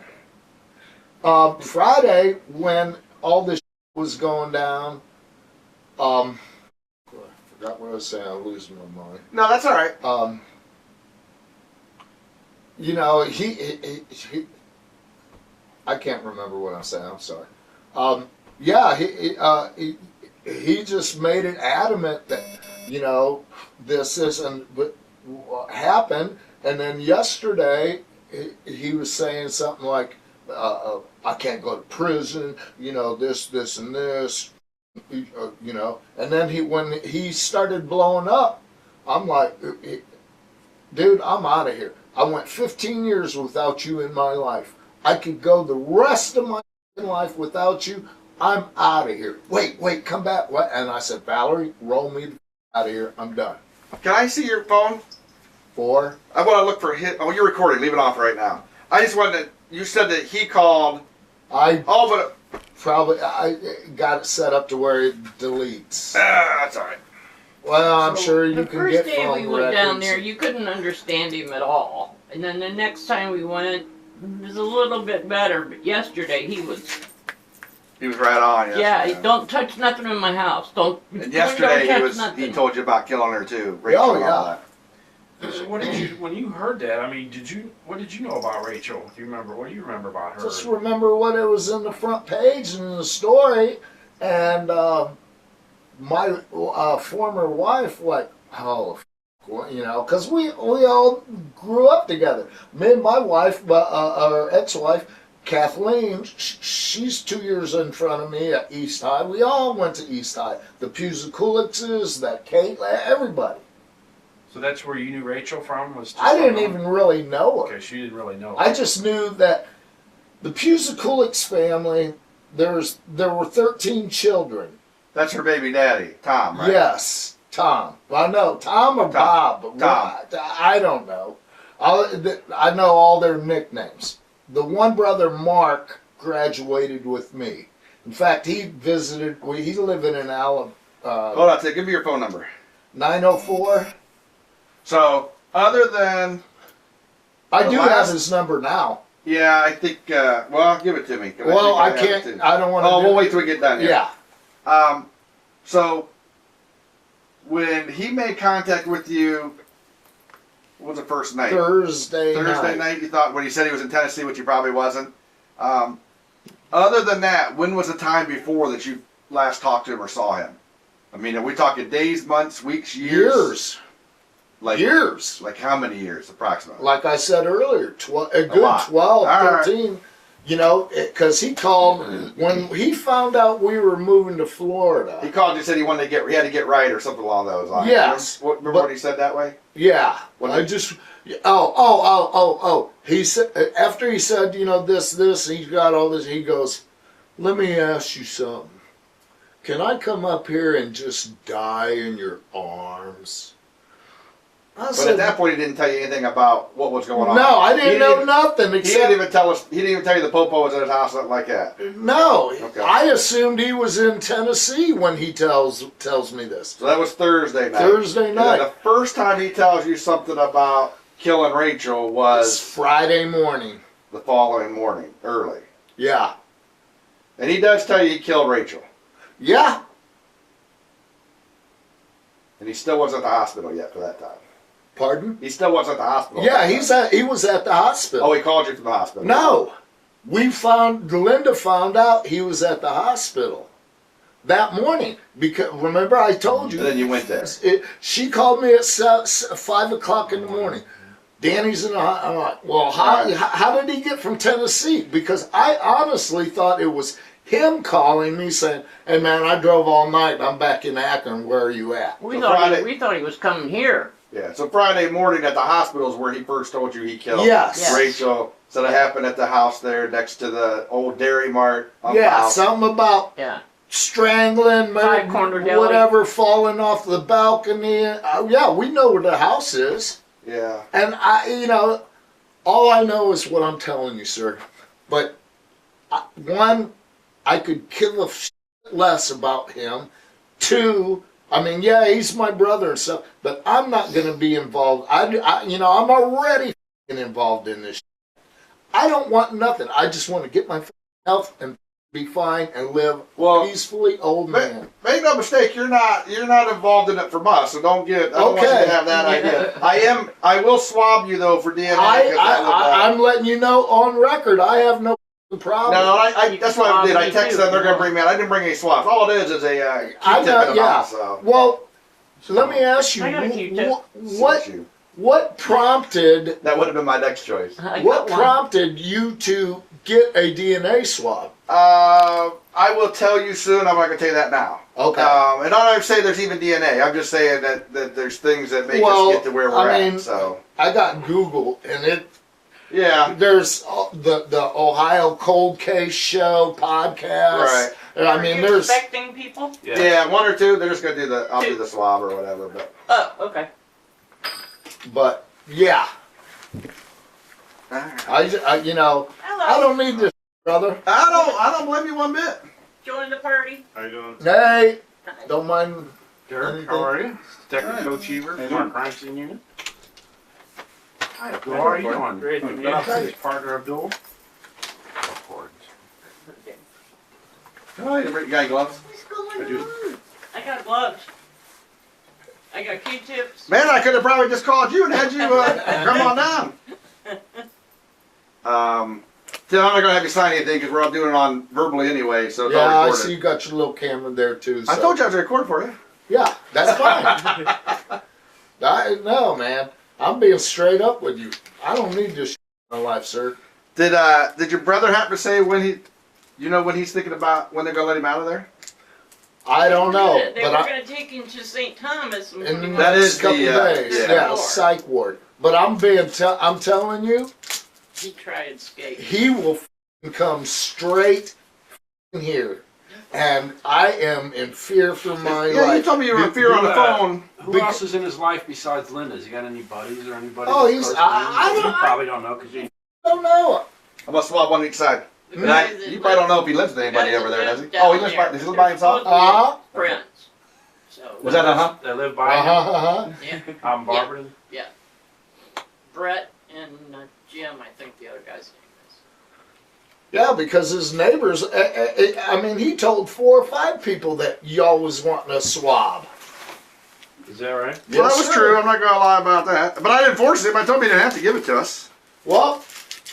S1: Friday, when all this was going down, I forgot what I was saying. I'm losing my mind.
S5: No, that's all right.
S1: He I can't remember what I'm saying. I'm sorry. Yeah, he just made it adamant that this isn't what happened. And then yesterday he was saying something like, I can't go to prison. This, and this. And then when he started blowing up, I'm like, dude, I'm out of here. I went 15 years without you in my life. I could go the rest of my life without you. I'm out of here. Wait, come back. What? And I said, Valerie, roll me out of here. I'm done.
S5: Can I see your phone?
S1: 4.
S5: I want to look for hit. Oh, you're recording. Leave it off right now. I just wanted to. You said that he called. I
S1: got it set up to where it deletes.
S5: That's all right.
S1: Well, I'm sure you
S3: The
S1: can
S3: first
S1: get
S3: day
S1: phone
S3: we went down
S1: records.
S3: there, you couldn't understand him at all. And then the next time we went, it was a little bit better. But yesterday he was,
S5: He was right on.
S3: yeah, don't touch nothing in my house. Don't.
S5: And yesterday
S3: don't touch nothing.
S5: he told you about killing her too. Rachael
S1: Oh,
S5: and all
S1: yeah.
S5: that.
S4: So when you heard that? I mean, what did you know about Rachael? Do you remember? What do you remember about her?
S1: Just remember what it was in the front page and in the story, and my former wife, because we all grew up together. Me and my wife, our ex-wife, Kathleen, she's 2 years in front of me at East High. We all went to East High. The Pusikulixes, that Kate, everybody.
S4: So that's where you knew Rachael from? Was just
S1: I didn't
S4: someone?
S1: even really know her.
S4: Okay, she didn't really know.
S1: I just knew that the Pusikulix family, there were 13 children.
S5: That's her baby daddy, Tom, right?
S1: Yes, Tom. Well, no, Tom or Bob. But
S5: Tom.
S1: I don't know. I know all their nicknames. The one brother, Mark, graduated with me. In fact, he visited. He's living in Alabama.
S5: Hold on, give me your phone number.
S1: 904.
S5: So, other than
S1: I
S5: The
S1: do
S5: last-
S1: have his number now.
S5: yeah, I think. Well, give it to me.
S1: Well, I
S5: think have it
S1: can't.
S5: too.
S1: I don't want to.
S5: Oh, we'll wait till we get done here.
S1: Yeah.
S5: So, when he made contact with you, what was the first night?
S1: Thursday
S5: night. You thought when he said he was in Tennessee, which he probably wasn't. Other than that, when was the time before that you last talked to him or saw him? I mean, are we talking days, months, weeks, years?
S1: Years.
S5: Like
S1: Years.
S5: Like how many years, approximately?
S1: Like I said earlier, a good
S5: lot.
S1: 12,
S5: All
S1: 13. Because he called when he found out we were moving to
S5: He
S1: Florida.
S5: called you, said he had to get right or something along those lines.
S1: Yes,
S5: Remember
S1: but-
S5: what he said that way?
S1: Yeah.
S5: What
S1: I
S5: did-
S1: just. Oh. He said after he said this. He got all this. He goes, "Let me ask you something." can I come up here and just die in your arms? I
S5: But
S1: said,
S5: at that point, he didn't tell you anything about what was going on.
S1: no, I
S5: He
S1: didn't know nothing
S5: He
S1: except.
S5: didn't even tell us. He didn't even tell you the popo was at his house, something like that.
S1: No,
S5: Okay.
S1: I assumed he was in Tennessee when he tells me this.
S5: So that was Thursday night.
S1: Thursday
S5: And then
S1: night.
S5: the first time he tells you something about killing Rachel
S1: It's
S5: was
S1: Friday morning.
S5: the following morning, early.
S1: Yeah.
S5: And he does tell you he killed Rachel.
S1: Yeah.
S5: And he still wasn't at the hospital yet for that time.
S1: Pardon?
S5: He still wasn't at the hospital.
S1: Yeah,
S5: at that time.
S1: he was at the hospital.
S5: Oh, he called you from the hospital.
S1: No. Linda found out he was at the hospital that morning. Because remember I told you.
S5: And then you went there.
S1: She called me at 5 o'clock in the morning. Danny's in the hospital. I'm like, well, how did he get from Tennessee? Because I honestly thought it was him calling me saying, hey man, I drove all night. I'm back in Akron. Where are you at?
S3: We
S5: So
S3: thought
S5: Friday-
S3: we thought he was coming here.
S5: Yeah, so Friday morning at the hospital is where he first told you he killed
S1: Yes.
S5: Rachel. So that happened at the house there next to the old Dairy Mart. On the
S1: Yeah,
S5: house.
S1: something about
S3: Yeah.
S1: strangling,
S3: Five Corner Deli.
S1: whatever, falling off the balcony. Yeah, we know where the house is.
S5: Yeah.
S1: And all I know is what I'm telling you, sir. But one, I could give a shit less about him. Two, I mean, yeah, he's my brother and stuff, but I'm not going to be involved. I'm already involved in this shit. I don't want nothing. I just want to get my health and be fine and live peacefully, old man.
S5: Make no mistake, you're not involved in it from us, so I don't want you
S1: Okay.
S5: to have that idea. I will swab you though for DNA. 'cause
S1: I'm letting you know on record, I have no problem.
S5: No, that's what I did. I
S3: Me
S5: texted
S3: too.
S5: them. They're gonna bring me out. I didn't bring any swabs. All it is a Q-tip
S1: I know,
S5: in a
S1: yeah.
S5: mouth. So.
S1: Well, let me ask you,
S3: I got a Q-tip.
S1: what prompted
S5: That would have been my next choice.
S3: I
S1: what
S3: got one.
S1: prompted you to get a DNA swab?
S5: I will tell you soon. I'm not gonna tell you that now.
S1: Okay.
S5: And I don't say there's even DNA. I'm just saying that there's things that make us get to where we're at. So
S1: I got Google and
S5: yeah.
S1: there's the Ohio Cold Case Show podcast.
S5: Right.
S1: I mean,
S3: Are you
S1: there's
S3: expecting people?
S5: Yeah, one or two. They're just gonna do I'll do the swab or whatever. But
S3: Oh, okay.
S1: but yeah,
S5: I
S1: I
S3: Hello.
S1: don't need this, brother.
S5: don't blame you one bit.
S3: Join the party.
S4: How you doing?
S1: Hey, don't mind.
S4: Derek, how are you? Technical Achiever, Mark Crime Unit. Hi, Abdul. How are you doing? Great. His partner, Abdul.
S5: Oh, you got any gloves?
S3: What's going
S4: I do.
S3: on? I got gloves. I got Q-tips.
S5: Man, I could have probably just called you and had you come on down. Tim, I'm not gonna have you sign anything because we're all doing it on verbally anyway, so it's
S1: Yeah,
S5: all
S1: I
S5: recorded.
S1: see you got your little camera there too.
S5: I
S1: so-
S5: told you I was recording for you.
S1: Yeah, that's fine. No, man, I'm being straight up with you. I don't need this shit in my life, sir.
S5: Did your brother happen to say when he's thinking about when they're gonna let him out of there?
S1: I don't know,
S3: They
S1: but
S3: were
S1: I,
S3: going to take him to St. Thomas and
S1: in
S3: put
S1: the
S3: him
S5: That
S3: on
S1: next
S5: is
S1: couple
S5: the,
S1: days,
S5: yeah.
S1: psych ward. But I'm telling you,
S3: He tried escape.
S1: he will come straight here, and I am in fear for my
S5: Yeah,
S1: life.
S5: you told me you were in fear on the phone.
S4: Who else is in his life besides Linda? Has he got any buddies or anybody?
S1: Oh,
S4: that's
S1: he's-
S4: close to
S1: I
S4: him?
S1: don't-
S4: You probably don't know because you.
S1: I don't know.
S5: I'm gonna swab one each side.
S3: The
S5: And
S3: guys that
S5: you probably don't know
S3: live-
S5: if he lives with anybody
S3: guys
S5: over
S3: that
S5: there, does he?
S3: live
S5: Oh, he
S3: down
S5: lives
S3: there,
S5: by does he live by
S3: they're
S5: himself?
S3: supposed to be
S1: Uh-huh.
S3: Friends. So,
S5: Was that
S4: They live by.
S3: yeah,
S4: I'm Barberton.
S3: Brett and Jim, I think the other guy's name is.
S1: Yeah, because his neighbors, I mean, he told 4 or 5 people that y'all was wanting a swab.
S4: Is that right?
S5: Well, that was
S1: sir.
S5: true. I'm not gonna lie about that. But I didn't force him. I told him he didn't have to give it to us.
S1: Well,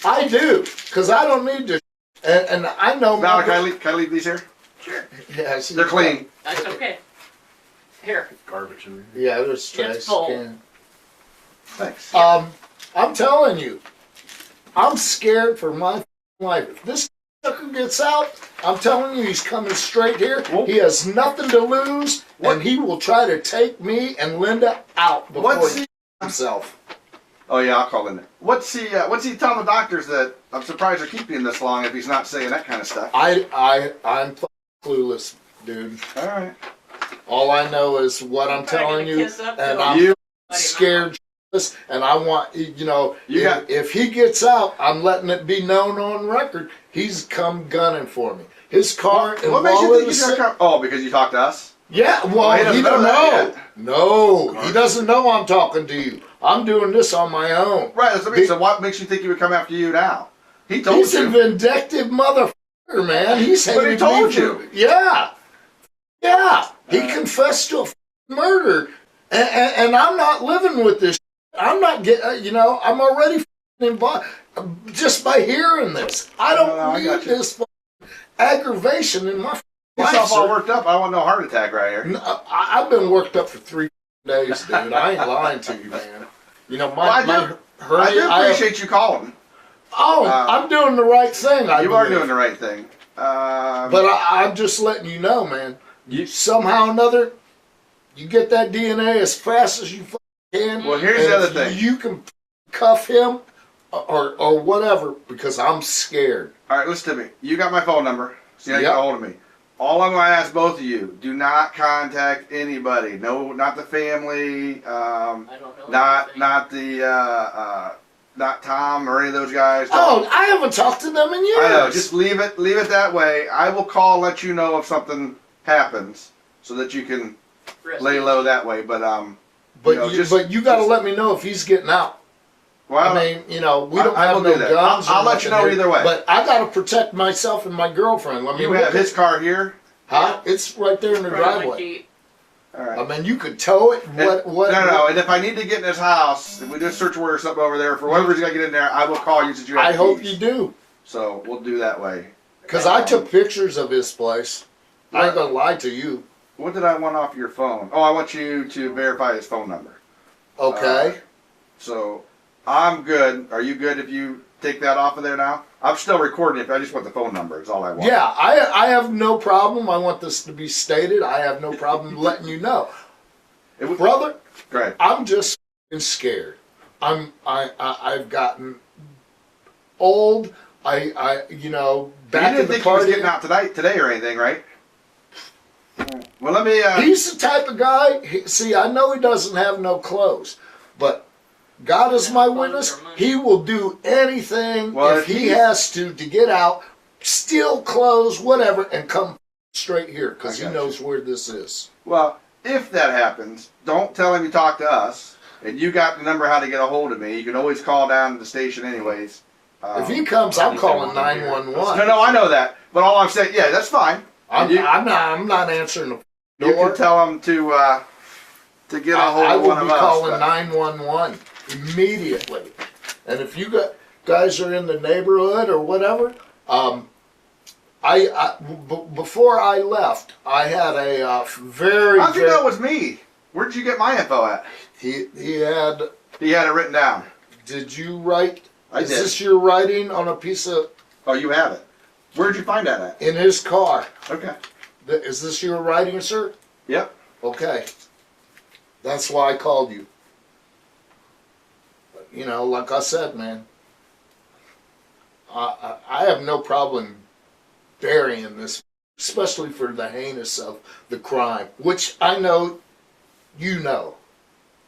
S1: I do, because I don't need to. And I know
S5: Val, can I leave these here?
S3: Sure.
S1: Yeah, I see.
S5: They're clean.
S3: That's okay. Here.
S4: Garbage in there.
S1: Yeah, there's trash.
S3: It's full.
S1: can.
S5: Thanks.
S1: I'm telling you, I'm scared for my life. If this sucker gets out, I'm telling you, he's coming straight here. He has nothing to lose, and he will try to take me and Linda out before
S5: What's
S1: he
S5: he?
S1: himself.
S5: Oh yeah, I'll call in there. What's he telling the doctors that I'm surprised they're keeping him this long if he's not saying that kind of stuff?
S1: I'm clueless, dude.
S5: All right.
S1: All I know is what I'm
S3: Probably
S1: telling
S3: gonna
S1: you,
S3: kiss up
S1: and
S3: to
S1: I'm
S3: him.
S1: scared shitless, and I want, you know,
S5: You got-
S1: if he gets out, I'm letting it be known on record, he's come gunning for me. His car and
S5: What makes you
S1: wallet
S5: think
S1: is
S5: he's gonna come? Oh, because you talked to us.
S1: Yeah, well,
S5: he
S1: he
S5: doesn't
S1: don't
S5: know that
S1: know.
S5: yet.
S1: No, he doesn't know I'm talking to you. I'm doing this on my own.
S5: Right. That's what I mean. So what makes you think he would come after you now? He told
S1: He's
S5: you.
S1: a vindictive motherfucker, man. He's
S5: But he
S1: hated
S5: told
S1: me for,
S5: you.
S1: Yeah. Yeah. He confessed to a murder. And I'm not living with this. I'm not getting, you know, I'm already involved just by hearing this. I don't
S5: I
S1: need
S5: got you.
S1: this aggravation in my life.
S5: Yourself all
S1: sir.
S5: worked up. I want no heart attack right here.
S1: No, I've been worked up for 3 days, dude. I ain't lying to you, man. You know,
S5: Well, I do appreciate you calling.
S1: I'm doing the right thing.
S5: You are doing the right thing.
S1: But I'm just letting you know, man. You somehow or another, you get that DNA as fast as you can.
S5: Well, here's
S1: and
S5: the other
S1: if
S5: thing.
S1: You can cuff him or whatever because I'm scared.
S5: All right, listen to me. You got my phone number, so you
S1: Yep.
S5: get a hold of me. All I'm going to ask both of you: do not contact anybody. No, not the family.
S3: I don't know.
S5: Not the not Tom or any of those guys.
S1: Oh, I haven't talked to them in years.
S5: I know. Just leave it that way. I will call, let you know if something happens, so that you can lay low that way. But
S1: you got to let me know if he's getting out.
S5: well,
S1: I mean, you know, we don't
S5: I
S1: have
S5: will
S1: no
S5: do that.
S1: guns.
S5: I'll
S1: or
S5: let you
S1: nothing
S5: know
S1: here,
S5: either way.
S1: But I got to protect myself and my girlfriend. I mean,
S5: you have his car here.
S1: Huh? It's right there in the
S3: Front of my
S1: driveway.
S3: Jeep.
S5: All right.
S1: I mean, you could tow it. What?
S5: No. And if I need to get in his house, if we do a search warrant or something over there, for whatever he's got to get in there, I will call you since you have
S1: I
S5: the
S1: hope
S5: keys.
S1: you do,
S5: So we'll do that way.
S1: because I took pictures of his place. I ain't gonna lie to you.
S5: What did I want off your phone? Oh, I want you to verify his phone number.
S1: Okay.
S5: So I'm good. Are you good if you take that off of there now? I'm still recording it, but I just want the phone number. Is all I want.
S1: Yeah, I have no problem. I want this to be stated. I have no problem letting you know, brother.
S5: Go ahead.
S1: I'm just scared. I've gotten old. You know, back
S5: You didn't
S1: in the
S5: think he was
S1: party.
S5: getting out today or anything, right? Well, let me.
S1: He's the type of guy. See, I know he doesn't have no clothes, but God is my witness. He will do anything
S5: Well,
S1: if he has to get out, steal clothes, whatever, and come straight here because he
S5: I got
S1: knows where this is.
S5: Well, if that happens, don't tell him you talked to us, and you got the number how to get a hold of me. You can always call down to the station anyways.
S1: If he comes, I'm calling 911.
S5: No, I know that. But all I'm saying, yeah, that's fine.
S1: I'm
S5: You-
S1: not answering the
S5: You
S1: door.
S5: can tell him to get a hold
S1: I
S5: of
S1: will
S5: one of
S1: be
S5: us.
S1: calling
S5: but-
S1: 911 immediately. And if you guys are in the neighborhood or whatever, before I left, I had a very.
S5: How'd you know it was me? Where'd you get my info at?
S1: He had.
S5: He had it written down.
S1: Did you write?
S5: I
S1: is
S5: did.
S1: this your writing on a piece of
S5: Oh, you have it. Where'd you find that at?
S1: in his car?
S5: Okay.
S1: Is this your writing, sir?
S5: Yep.
S1: Okay. That's why I called you. You know, like I said, man, I have no problem burying this, especially for the heinous of the crime, which I know you know,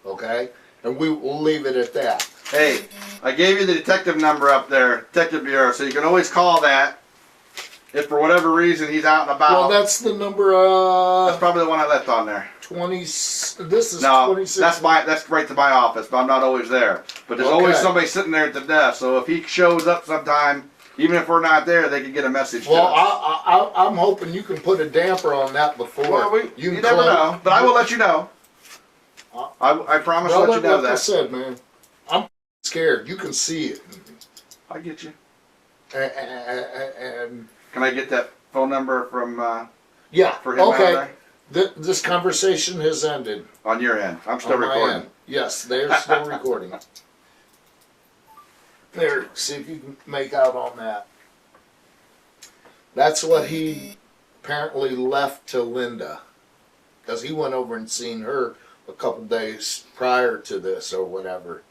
S1: okay? And we'll leave it at that.
S5: Hey, I gave you the detective number up there, Detective Bureau, so you can always call that if for whatever reason he's out and about.
S1: Well, that's the number,
S5: That's probably the one I left on there.
S1: 20, this is
S5: No,
S1: 26.
S5: that's right to my office, but I'm not always there. But there's always
S1: Okay.
S5: somebody sitting there at the desk, so if he shows up sometime, even if we're not there, they can get a message
S1: Well,
S5: to us.
S1: I'm hoping you can put a damper on that before.
S5: Well, you
S1: can
S5: never
S1: close-
S5: know, but I will let you know. I promise to
S1: Brother,
S5: let you know
S1: like I
S5: that.
S1: said, man, I'm scared. You can see it.
S5: I get you.
S1: And
S5: Can I get that phone number from
S1: yeah,
S5: for him out
S1: okay.
S5: there?
S1: This conversation has ended.
S5: On your end. I'm still
S1: on my
S5: recording.
S1: end. Yes, they're still recording. There, see if you can make out on that. That's what he apparently left to Linda, because he went over and seen her a couple days prior to this or whatever.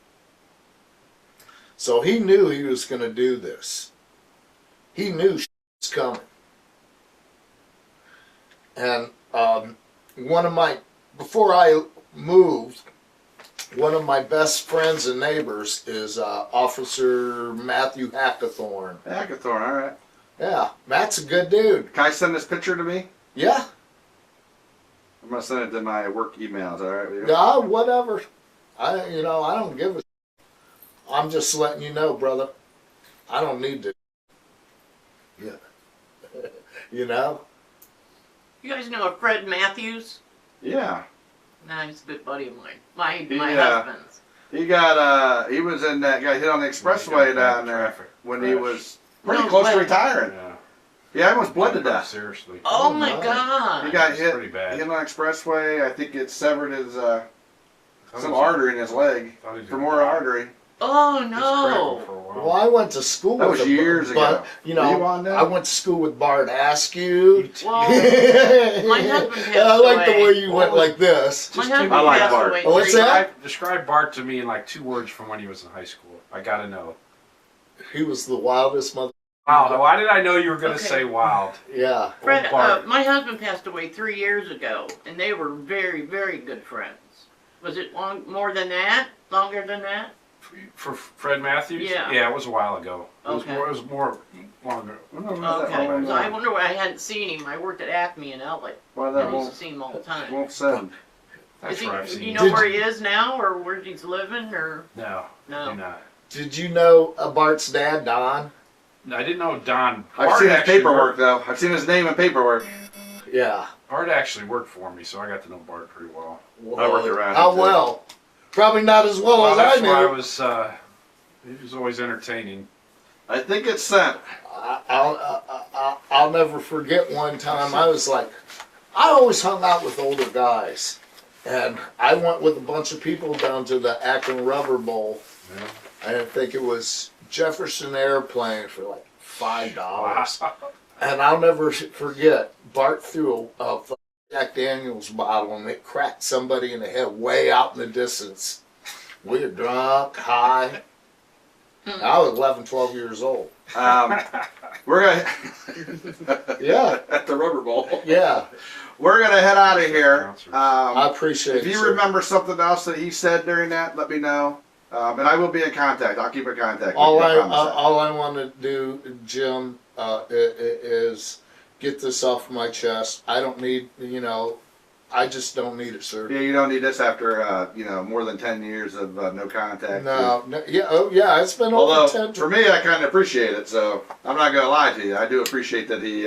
S1: So he knew he was going to do this. He knew shit was coming. And before I moved, one of my best friends and neighbors is Officer Matthew Hackathorn.
S5: Hackathorn, all right.
S1: Yeah, Matt's a good dude.
S5: Can I send this picture to me?
S1: Yeah.
S5: I'm gonna send it to my work email. Is that all right with you?
S1: Yeah, whatever. I don't give a. I'm just letting you know, brother. I don't need to. Yeah. You know.
S3: You guys know a Fred Matthews?
S5: Yeah.
S3: Nah, he's a good buddy of mine. My
S5: Yeah.
S3: husband's.
S5: He was in that guy hit on the expressway down there when he was pretty
S3: No,
S5: close to
S3: but-
S5: retiring.
S4: Yeah.
S5: Yeah, he almost bled to death.
S4: Seriously.
S3: Oh my
S1: my.
S3: God!
S5: He got
S4: It's
S5: hit
S4: pretty bad.
S5: on the expressway. I think it severed his
S4: Thought he
S5: some
S4: was-
S5: artery in his leg,
S4: thought he was
S5: femoral
S4: gonna die.
S5: artery.
S3: Oh
S4: He was critical
S3: no!
S4: for a while.
S1: Well, I went to school
S5: That
S1: with
S5: was
S1: him,
S5: years
S1: but,
S5: ago.
S1: you
S5: Were
S1: know,
S5: you on that?
S1: I went to school with Bart Askew.
S3: Well, my husband passed
S1: I like the
S3: away.
S1: way you went like this.
S3: My
S4: Just
S3: husband
S5: I like
S3: passed
S5: Bart.
S3: away
S1: Oh, what's
S3: three-
S1: that?
S4: Describe Bart to me in like 2 words from when he was in high school. I gotta know.
S1: He was the wildest mother.
S4: Wild. Why did I know you were gonna
S3: Okay.
S4: say wild?
S1: Yeah.
S3: Fred,
S4: Bart.
S3: my husband passed away 3 years ago, and they were very, very good friends. Was it more than that? Longer than that?
S4: For Fred Matthews?
S3: Yeah.
S4: Yeah, it was a while ago. It was
S3: Okay.
S4: more. It was more longer.
S3: Okay. So I wonder why I hadn't seen him. I worked at Acme in LA.
S5: Well,
S3: And
S5: that
S3: I used to
S5: won't
S3: see him all the time.
S5: send.
S4: That's
S3: Is
S4: where I've
S3: he, do
S4: seen
S3: you
S4: him.
S3: know
S1: Did
S3: where
S1: you-
S3: he is now, or where he's living, or
S4: No.
S3: no?
S4: Do not.
S1: Did you know Bart's dad, Don?
S4: I didn't know Don.
S5: I've
S4: Bart
S5: seen his
S4: actually
S5: paperwork
S4: worked-
S5: though. I've seen his name in paperwork.
S1: Yeah.
S4: Bart actually worked for me, so I got to know Bart pretty well.
S5: I worked around
S1: How
S5: him, too.
S1: well? Probably not as well
S4: Well,
S1: as
S4: that's
S1: I
S4: why I
S1: knew.
S4: was. He was always entertaining.
S5: I think it's sent.
S1: I'll never forget one time. I was like, I always hung out with older guys, and I went with a bunch of people down to the Akron Rubber Bowl.
S4: Yeah.
S1: I think it was Jefferson Airplane for like $5.
S4: Wow.
S1: And I'll never forget, Bart threw a Jack Daniels bottle and it cracked somebody in the head way out in the distance. We were drunk, high. I was 11, 12 years old.
S5: We're gonna
S1: Yeah,
S5: at the Rubber Bowl.
S1: yeah.
S5: We're gonna head out of here.
S1: I appreciate it.
S5: If you
S1: sir.
S5: remember something else that he said during that, let me know. And I will be in contact. I'll keep in contact.
S1: all
S5: with you,
S1: I
S5: promise that.
S1: all I want to do, Jim, is get this off my chest. I don't need, I just don't need it, sir.
S5: Yeah, you don't need this after more than 10 years of no contact.
S1: No, yeah, it's been over
S5: Although
S1: 10.
S5: for me, I kind of appreciate it. So I'm not gonna lie to you. I do appreciate that he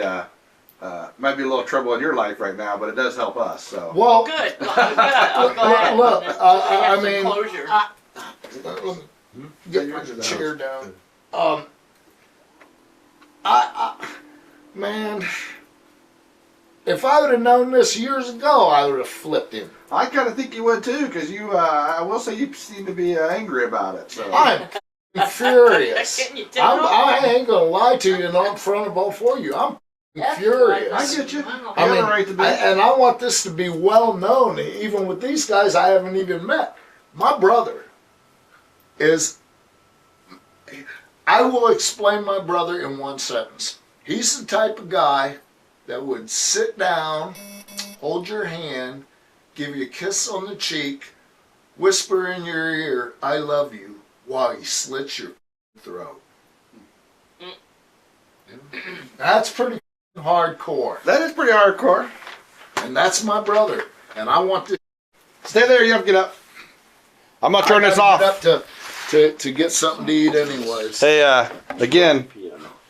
S5: might be a little trouble in your life right now, but it does help us. So
S1: Well,
S3: Good. I'm glad.
S1: Look,
S3: We
S1: I
S3: have some
S1: mean,
S3: closure.
S1: let me get my chair down. Man, if I would have known this years ago, I would have flipped him.
S5: I kind of think you would too, because you. I will say you seem to be angry about it. So
S1: I'm furious.
S3: Can you tell?
S1: I ain't gonna lie to you in front of all four of you. I'm furious.
S5: I get you.
S3: Wow.
S5: You have a right to be.
S1: and I want this to be well known, even with these guys I haven't even met. My brother is. I will explain my brother in one sentence. He's the type of guy that would sit down, hold your hand, give you a kiss on the cheek, whisper in your ear, "I love you," while he slits your throat. That's pretty hardcore.
S5: That is pretty hardcore.
S1: And that's my brother. And I want this.
S5: Stay there. You have to get up. I'm gonna turn
S1: I
S5: this
S1: gotta
S5: off.
S1: get up to get something to eat anyways.
S5: Hey, again,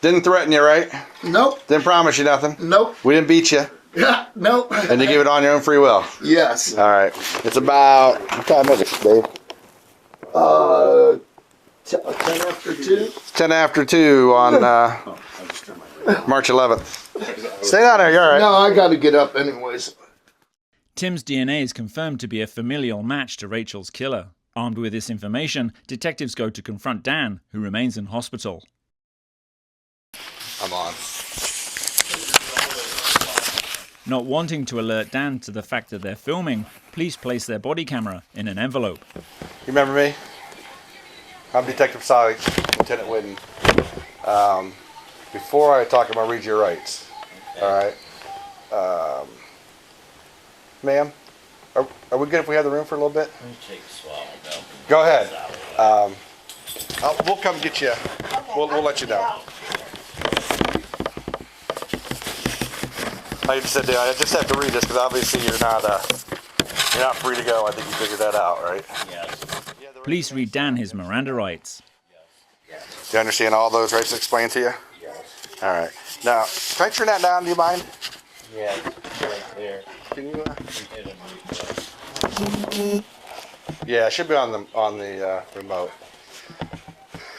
S5: didn't threaten you, right?
S1: Nope.
S5: Didn't promise you nothing.
S1: Nope.
S5: We didn't beat you,
S1: Yeah. Nope.
S5: and you gave it on your own free will.
S1: Yes.
S5: All right. It's about what time is it, Dave?
S1: 10 after 2.
S5: 10 after 2 on March 11th. Stay down there. You're all right.
S1: No, I got to get up anyways.
S2: Tim's DNA is confirmed to be a familial match to Rachel's killer. Armed with this information, detectives go to confront Dan, who remains in hospital.
S5: I'm on.
S2: Not wanting to alert Dan to the fact that they're filming, police place their body camera in an envelope.
S5: You remember me? I'm Detective Sally, Lieutenant Whitten. Before I talk, I'm going to read your rights. All right? Ma'am, are we good if we have the room for a little bit?
S7: Let me take a swallow of milk.
S5: Go ahead. We'll come get you. We'll let you know. Like I said, I just have to read this because obviously you're not free to go. I think you figured that out, right?
S7: Yes.
S2: Police read Dan his Miranda rights.
S5: Do you understand all those rights explained to you?
S7: Yes.
S5: All right. Now, can I turn that down? Do you mind?
S7: Yes. Right there.
S5: Can you?
S7: Hit him reflex.
S5: Yeah, it should be on the remote.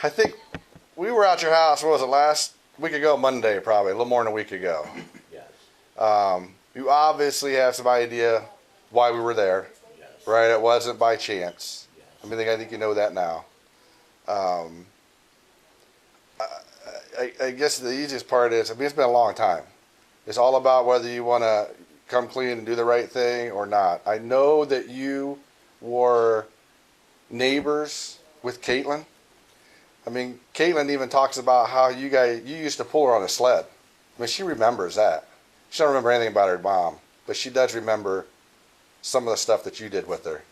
S5: I think we were at your house. What was it, last week ago? Monday, probably a little more than a week ago.
S7: Yes.
S5: You obviously have some idea why we were there,
S7: Yes.
S5: right? It wasn't by chance.
S7: Yes.
S5: I think you know that now. I guess the easiest part is, it's been a long time. It's all about whether you want to come clean and do the right thing or not. I know that you were neighbors with Caitlin. Caitlin even talks about how you used to pull her on a sled. She remembers that. She don't remember anything about her mom, but she does remember some of the stuff that you did with her.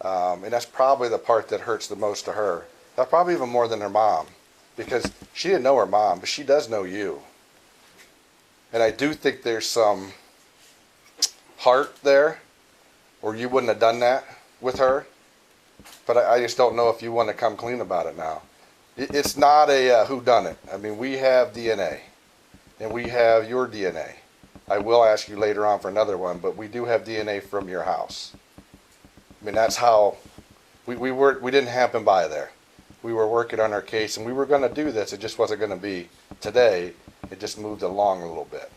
S5: And that's probably the part that hurts the most to her. That's probably even more than her mom, because she didn't know her mom, but she does know you. And I do think there's some heart there, or you wouldn't have done that with her. But I just don't know if you want to come clean about it now. It's not a whodunit. We have DNA, and we have your DNA. I will ask you later on for another one, but we do have DNA from your house. That's how we didn't happen by there. We were working on our case, and we were going to do this. It just wasn't going to be today. It just moved along a little bit.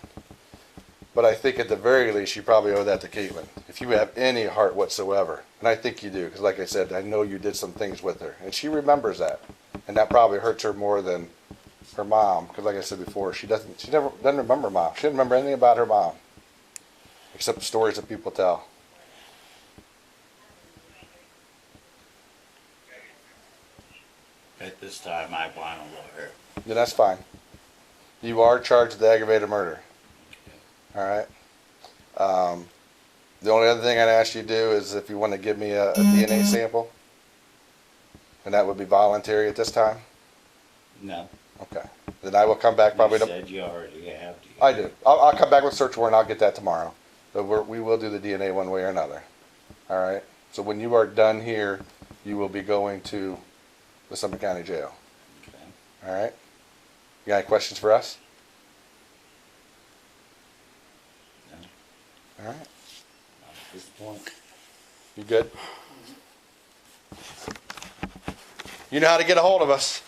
S5: But I think at the very least, you probably owe that to Caitlin, if you have any heart whatsoever. And I think you do, because like I said, I know you did some things with her, and she remembers that. And that probably hurts her more than her mom, because like I said before, she doesn't remember mom. She didn't remember anything about her mom, except the stories that people tell.
S7: At this time, I want a lawyer.
S5: Then that's fine. You are charged with aggravated murder. All right. The only other thing I'd ask you to do is if you want to give me a DNA sample, and that would be voluntary at this time.
S7: No.
S5: Okay. Then I will come back probably.
S7: You said you already have to.
S5: I do. I'll come back with a search warrant. I'll get that tomorrow. But we will do the DNA one way or another. All right. So when you are done here, you will be going to the Summit County Jail.
S7: Okay.
S5: All right. You got any questions for us?
S7: No.
S5: All right.
S7: Not at this point.
S5: You good? You know how to get a hold of us.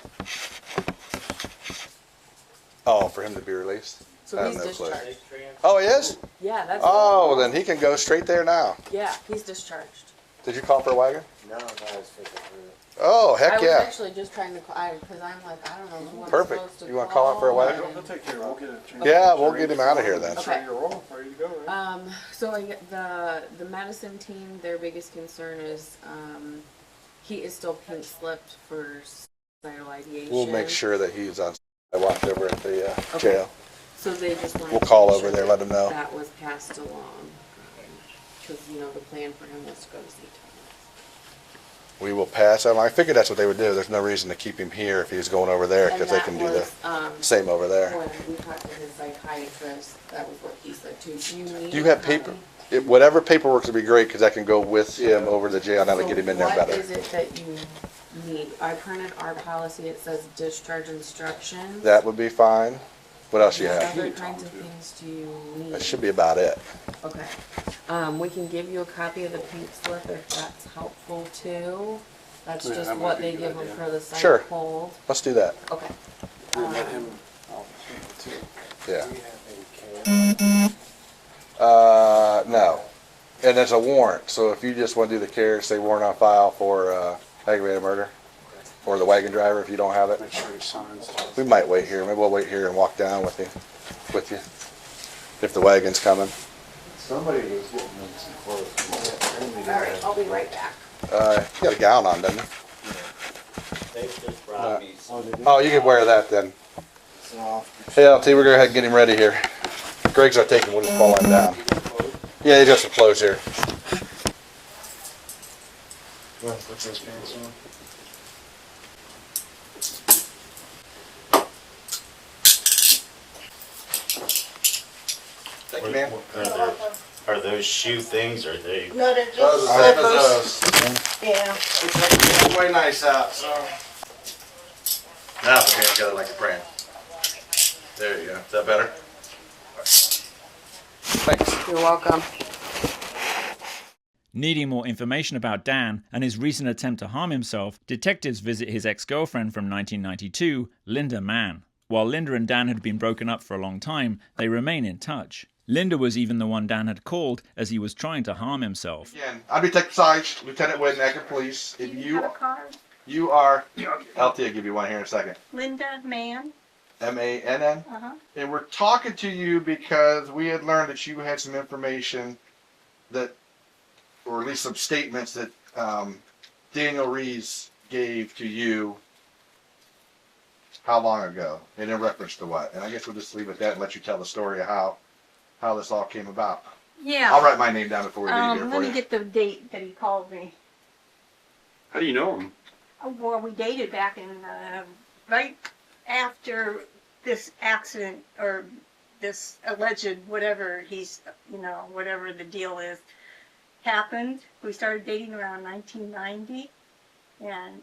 S5: Oh, for him to be released?
S8: So
S5: I have
S8: he's
S5: no clue.
S8: discharged.
S5: Oh, he is?
S8: Yeah, that's.
S5: Oh, well, then he can go straight there now.
S8: Yeah, he's discharged.
S5: Did you call for a wagon?
S6: No, I was thinking through.
S5: Oh,
S8: I
S5: heck
S8: was
S5: yeah.
S8: actually just trying to call, because I'm like, I don't know who I'm
S5: Perfect.
S8: supposed to
S5: You wanna call out for a wagon?
S4: He'll take care of it. We'll get it.
S5: Yeah, we'll get him out of here then.
S8: Okay.
S4: You're all ready to go, right?
S8: So I get the medicine team, their biggest concern is, he is still pink slipped for suicidal ideation.
S5: We'll make sure that he's on. I walked over at the
S8: Okay.
S5: jail.
S8: So they just wanted
S5: We'll
S8: to
S5: call
S8: make
S5: over
S8: sure
S5: there, let 'em know.
S8: That was passed along, because, the plan for him was to go to see Thomas.
S5: We will pass on. I figured that's what they would do. There's no reason to keep him here if he's going over there,
S8: And
S5: because they
S8: that
S5: can do
S8: was,
S5: the same over there.
S8: When we talked to his psychiatrist, that was what he said too. Do you need?
S5: Do you have
S8: a copy?
S5: paper? Whatever paperwork would be great, because that can go with him over to the jail. That'll get him in there better.
S8: What is it that you need? I printed our policy. It says discharge instructions.
S5: That would be fine. What else you
S8: What
S5: have?
S8: other kinds of things do you need?
S5: That should be about it.
S8: Okay. We can give you a copy of the pink slip if that's helpful too. That's
S4: Yeah,
S8: just
S4: that might
S8: what
S4: be
S8: they
S4: a
S8: give
S4: good
S8: them
S4: idea.
S8: for the site
S5: Sure.
S8: hold.
S5: Let's do that.
S8: Okay.
S4: We'll let him, too.
S5: Yeah.
S6: Do we have any care?
S5: No. And there's a warrant, so if you just want to do the care, say warrant on file for aggravated murder, or the wagon driver if you don't have it.
S4: Make sure he signs.
S5: We might wait here. Maybe we'll wait here and walk down with you, if the wagon's coming.
S6: Somebody was getting them some clothes.
S8: All right. I'll be right back.
S5: You got a gown on, doesn't you?
S7: They just brought me some.
S5: Oh, you can wear that then.
S6: Soft.
S5: Hey, LT, we're going to go ahead and get him ready here. Greg's not taking, we'll just fall him down. Yeah, he got some clothes here.
S6: What's those pants on?
S5: Thank you, man.
S7: Are those shoe things, or are they?
S9: No, they're
S5: Those
S9: just
S5: are
S9: slippers. Yeah.
S5: It's way nice out, so. Now put your hands together like you're praying. There you go. Is that better? Thanks.
S8: You're welcome.
S2: Needing more information about Dan and his recent attempt to harm himself, detectives visit his ex-girlfriend from 1992, Linda Mann. While Linda and Dan had been broken up for a long time, they remain in touch. Linda was even the one Dan had called as he was trying to harm himself.
S5: Again, I'm Detective Sarge, Lieutenant Whitten, Acton Police. If
S9: You have a card?
S5: you are, LT, I'll give you one here in a second.
S9: Linda Mann.
S5: MANN.
S9: Uh-huh.
S5: And we're talking to you because we had learned that you had some information that, or at least some statements that Daniel Rees gave to you how long ago, and in reference to what? And I guess we'll just leave it at that and let you tell the story of how this all came about.
S9: Yeah.
S5: I'll write my name down before we leave here
S9: Let
S5: for
S9: me
S5: you.
S9: get the date that he called me.
S4: How do you know him?
S9: Well, we dated back in, right after this accident, or this alleged whatever he's, whatever the deal is, happened. We started dating around 1990. And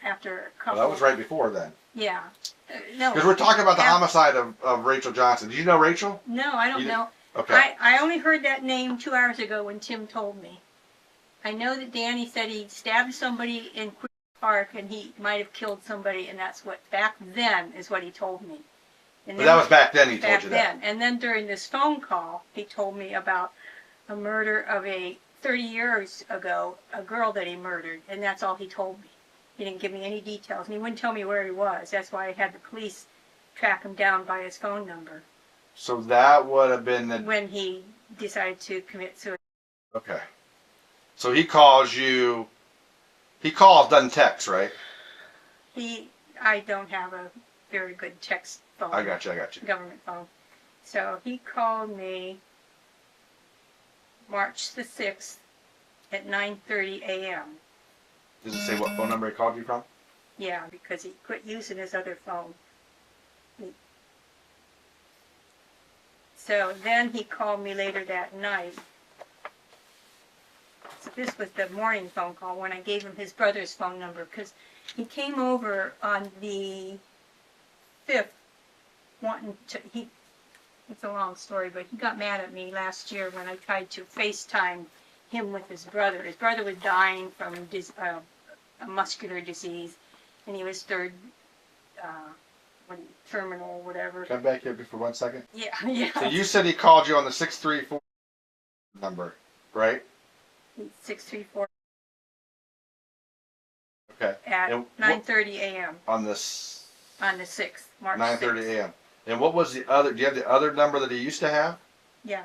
S9: after a couple...
S5: Well, that was right before then.
S9: Yeah. No.
S5: Because we're talking about the
S9: af-
S5: homicide of Rachael Johnson. Did you know Rachael?
S9: No, I don't
S5: You
S9: know.
S5: Okay.
S9: I only heard that name 2 hours ago when Tim told me. I know that Danny said he stabbed somebody in Queen Park and he might have killed somebody, and that's what, back then, is what he told me. And
S5: But that was back then he told
S9: back
S5: you that.
S9: then. And then during this phone call, he told me about a murder of 30 years ago, a girl that he murdered, and that's all he told me. He didn't give me any details, and he wouldn't tell me where he was. That's why I had the police track him down by his phone number
S5: So that would have been the...
S9: when he decided to commit suicide.
S5: Okay. So he calls you... He calls, doesn't text, right?
S9: I don't have a very good text phone.
S5: I got you.
S9: Government phone. So he called me March the 6th at 9:30 a.m.
S5: Does it say what phone number he called you from?
S9: Yeah, because he quit using his other phone. So then he called me later that night. So this was the morning phone call when I gave him his brother's phone number, because he came over on the 5th wanting to, it's a long story, but he got mad at me last year when I tried to FaceTime him with his brother. His brother was dying from a muscular disease, and he was terminal, whatever.
S5: Come back here for 1 second.
S9: Yeah.
S5: So you said he called you on the 634 number, right?
S9: 634
S5: Okay.
S9: at
S5: And
S9: 9:30 a.m.
S5: On this
S9: on the 6th, March
S5: 9:30
S9: 6th.
S5: a.m. And what was the other? Do you have the other number that he used to have?
S9: Yeah.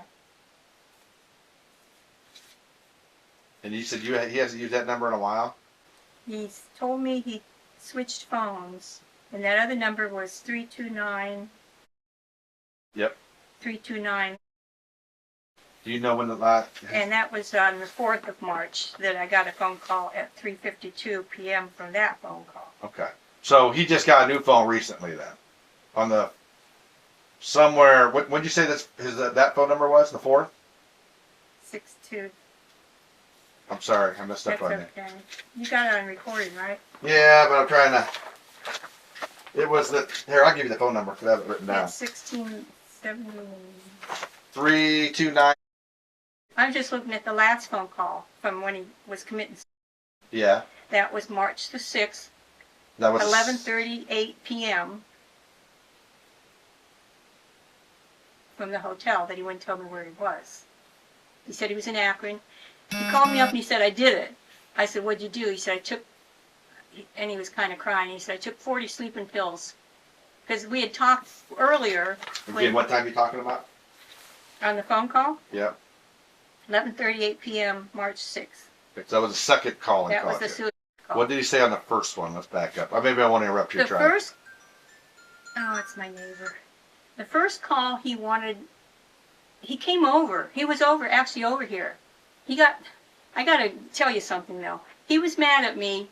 S5: And you said he hasn't used that number in a while.
S9: He's told me he switched phones, and that other number was 329.
S5: Yep.
S9: 329,
S5: Do you know when the last?
S9: and that was on the 4th of March that I got a phone call at 3:52 p.m. from that phone call.
S5: Okay. So he just got a new phone recently then, on the somewhere. When did you say that phone number was? The 4th?
S9: 62.
S5: I'm sorry, I messed up
S9: That's
S5: on you.
S9: okay. You got it on recording, right?
S5: Yeah, but I'm trying to. It was the here. I'll give you the phone number. I have it written down.
S9: That's 1670.
S5: 329.
S9: I'm just looking at the last phone call from when he was committing.
S5: Yeah,
S9: That was March the 6th,
S5: that was
S9: 11:38 p.m. from the hotel that he wouldn't tell me where he was. He said he was in Akron. He called me up and he said, I did it. I said, what'd you do? He said, I took, and he was kind of crying. He said, I took 40 sleeping pills. Because we had talked earlier
S5: Again, what time are you talking about?
S9: on the phone call,
S5: Yep.
S9: 11:38 p.m., March 6th.
S5: So that was the second call he
S9: That was
S5: called
S9: the
S5: you.
S9: suicide call.
S5: What did he say on the first one? Let's back up. Maybe I want to interrupt your
S9: The
S5: track.
S9: first, oh, it's my neighbor. The first call he wanted he came over. He was actually over here. I gotta tell you something though. He was mad at me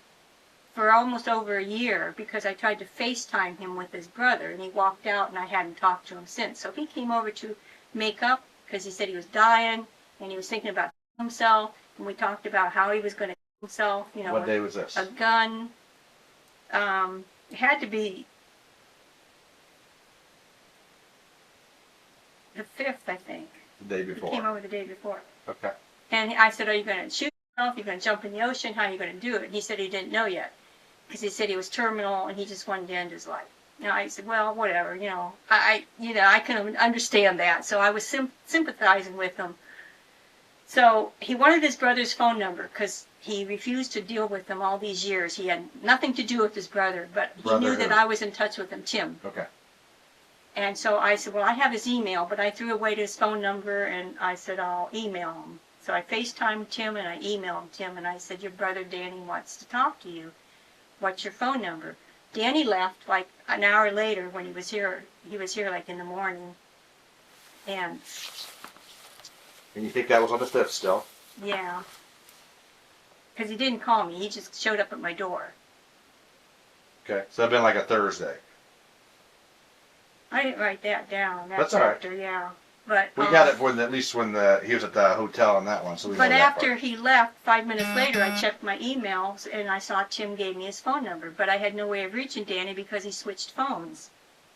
S9: for almost over a year because I tried to FaceTime him with his brother, and he walked out, and I hadn't talked to him since. So he came over to make up because he said he was dying and he was thinking about himself, and we talked about how he was going to kill himself. You know,
S5: What day was this?
S9: A gun. It had to be the 5th, I think.
S5: The day
S9: He
S5: before.
S9: came over the day before.
S5: Okay.
S9: And I said, are you going to shoot yourself? Are you going to jump in the ocean? How are you going to do it? And he said he didn't know yet because he said he was terminal and he just wanted to end his life. Now I said, well, whatever, you know, I can understand that. So I was sympathizing with him. So he wanted his brother's phone number because he refused to deal with him all these years. He had nothing to do with his brother, but he knew that I was in touch with him, Tim.
S5: Okay.
S9: And so I said, well, I have his email, but I threw away his phone number, and I said, I'll email him. So I FaceTimed Tim, and I emailed Tim, and I said, your brother Danny wants to talk to you. What's your phone number? Danny left like an hour later when he was here. He was here like in the morning. And
S5: you think that was on the 5th still?
S9: yeah. Because he didn't call me. He just showed up at my door.
S5: Okay. So that'd been like a Thursday.
S9: I didn't write that down.
S5: That's all right.
S9: After, yeah. But
S5: We got it at least when he was at the hotel on that one. So we
S9: but
S5: know that
S9: after
S5: part.
S9: he left, 5 minutes later, I checked my emails and I saw Tim gave me his phone number. But I had no way of reaching Danny because he switched phones.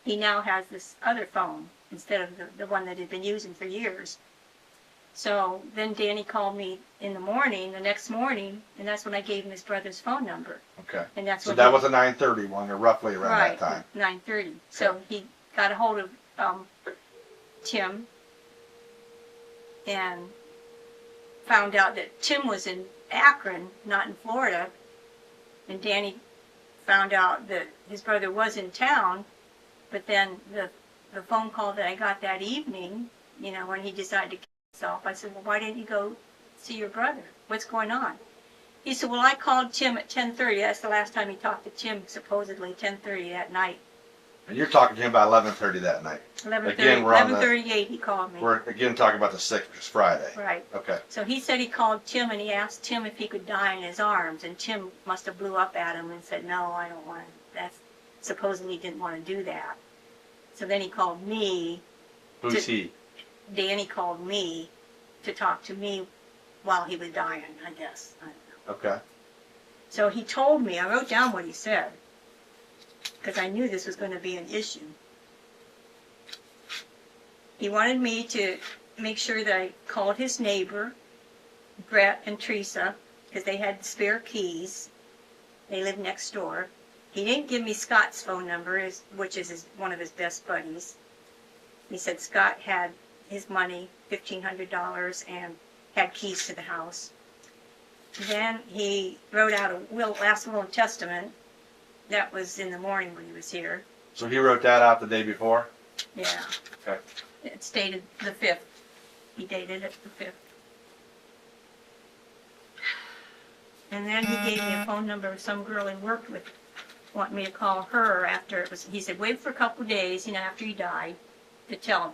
S9: He now has this other phone instead of the one that he'd been using for years. So then Danny called me in the morning, the next morning, and that's when I gave him his brother's phone number.
S5: Okay.
S9: And that's
S5: So
S9: when
S5: that
S9: he,
S5: was a 9:30 one, or roughly around
S9: right,
S5: that time.
S9: 9:30. So he got a hold of Tim and found out that Tim was in Akron, not in Florida. And Danny found out that his brother was in town, but then the phone call that I got that evening, you know, when he decided to kill himself, I said, well, why didn't you go see your brother? What's going on? He said, well, I called Tim at 10:30. That's the last time he talked to Tim, supposedly 10:30 that night.
S5: And you're talking to him about 11:30 that night.
S9: 11:30,
S5: Again, we're on the-
S9: 11:38 he called me.
S5: We're again talking about the 6th, which is Friday.
S9: Right.
S5: Okay.
S9: So he said he called Tim and he asked Tim if he could die in his arms, and Tim must have blew up at him and said, no, I don't want to. That's supposedly he didn't want to do that. So then he called me.
S5: Who's he?
S9: Danny called me to talk to me while he was dying, I guess. I don't know.
S5: Okay.
S9: So he told me, I wrote down what he said, because I knew this was going to be an issue. He wanted me to make sure that I called his neighbor, Brett and Teresa, because they had spare keys. They lived next door. He didn't give me Scott's phone number, which is one of his best buddies. He said Scott had his money, $1,500, and had keys to the house. Then he wrote out a last will and testament. That was in the morning when he was here.
S5: So he wrote that out the day before?
S9: Yeah.
S5: Okay.
S9: It's dated the 5th. He dated it the 5th. And then he gave me a phone number of some girl he worked with, wanting me to call her after it was, he said, wait for a couple of days, you know, after he died, to tell him.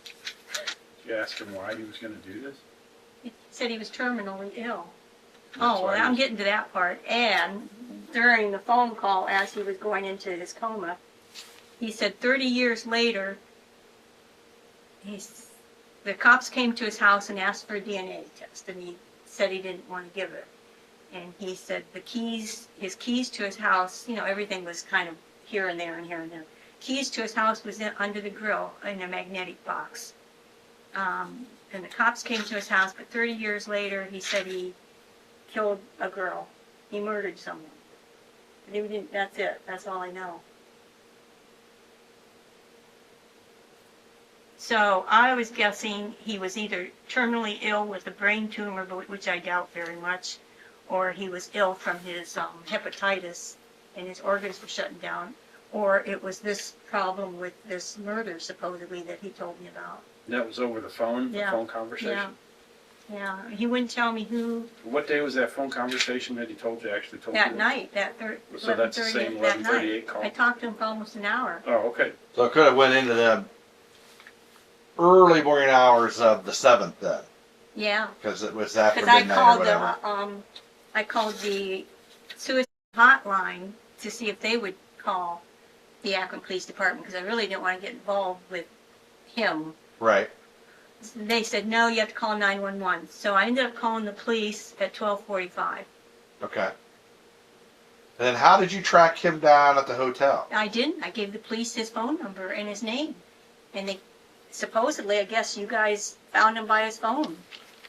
S4: Did you ask him why he was going to do this?
S9: He said he was terminally ill.
S4: That's
S9: Oh,
S4: why
S9: well,
S4: he
S9: I'm
S4: was-
S9: getting to that part. And during the phone call, as he was going into his coma, he said 30 years later, the cops came to his house and asked for a DNA test, and he said he didn't want to give it. And he said his keys to his house, you know, everything was kind of here and there and here and there. Keys to his house was under the grill in a magnetic box. And the cops came to his house, but 30 years later, he said he killed a girl. He murdered someone. That's it. That's all I know. So I was guessing he was either terminally ill with a brain tumor, which I doubt very much, or he was ill from his hepatitis and his organs were shutting down, or it was this problem with this murder, supposedly, that he told me about.
S4: That was over the phone,
S9: Yeah.
S4: the phone conversation?
S9: Yeah. He wouldn't tell me who.
S4: What day was that phone conversation that he actually told you?
S9: That night,
S4: So that's the same
S9: 11:38
S4: 11:38 call?
S9: I talked to him for almost an hour.
S4: Oh, okay.
S5: So it could have went into them early morning hours of the 7th then,
S9: Yeah,
S5: because it was after
S9: because
S5: midnight or whatever.
S9: I called the suicide hotline to see if they would call the Akron Police Department, because I really didn't want to get involved with him.
S5: Right.
S9: They said, no, you have to call 911. So I ended up calling the police at 12:45.
S5: Okay. And then how did you track him down at the hotel?
S9: I didn't. I gave the police his phone number and his name. And they, supposedly, I guess you guys found him by his phone.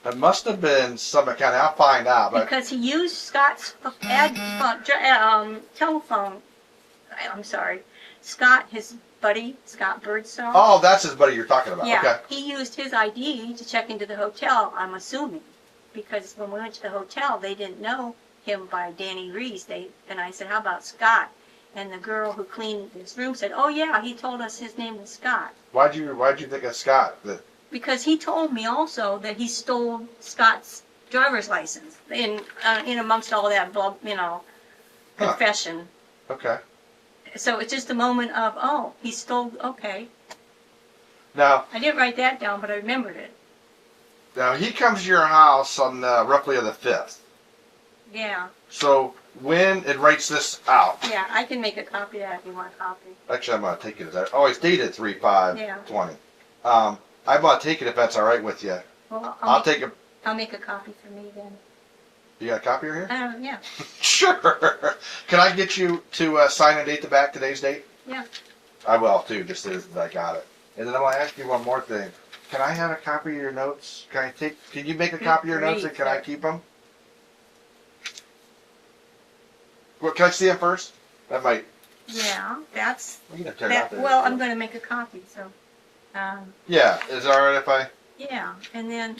S5: It must have been some kind of, I'll find out, but
S9: Because he used Scott's telephone. I'm sorry. Scott, his buddy, Scott Birdsong.
S5: oh, that's his buddy you're talking about.
S9: Yeah,
S5: Okay.
S9: he used his ID to check into the hotel, I'm assuming. Because when we went to the hotel, they didn't know him by Danny Reese. And I said, how about Scott? And the girl who cleaned his room said, oh yeah, he told us his name was Scott.
S5: Why'd you think of Scott? That
S9: Because he told me also that he stole Scott's driver's license in amongst all that, confession.
S5: okay.
S9: So it's just a moment of, oh, he stole, okay.
S5: Now
S9: I didn't write that down, but I remembered it.
S5: he comes to your house on roughly on the 5th.
S9: Yeah,
S5: So when it writes this out,
S9: yeah, I can make a copy of that if you want a copy.
S5: actually I'm gonna take it as that. Oh, it's dated 3/5/20.
S9: Yeah.
S5: I'm gonna take it if that's all right with you.
S9: Well,
S5: I'll take it.
S9: I'll make a copy for me then.
S5: You got a copy here?
S9: Yeah,
S5: Sure. Can I get you to sign and date the back today's date?
S9: yeah.
S5: I will too, just as I got it. And then I want to ask you one more thing. Can I have a copy of your notes? Can you make a copy of your notes and can I keep them? Well, can I see them first? That might.
S9: Yeah, that's,
S5: You can tear it out there.
S9: well, I'm going to make a copy, so,
S5: Yeah, is it alright if I?
S9: yeah, and then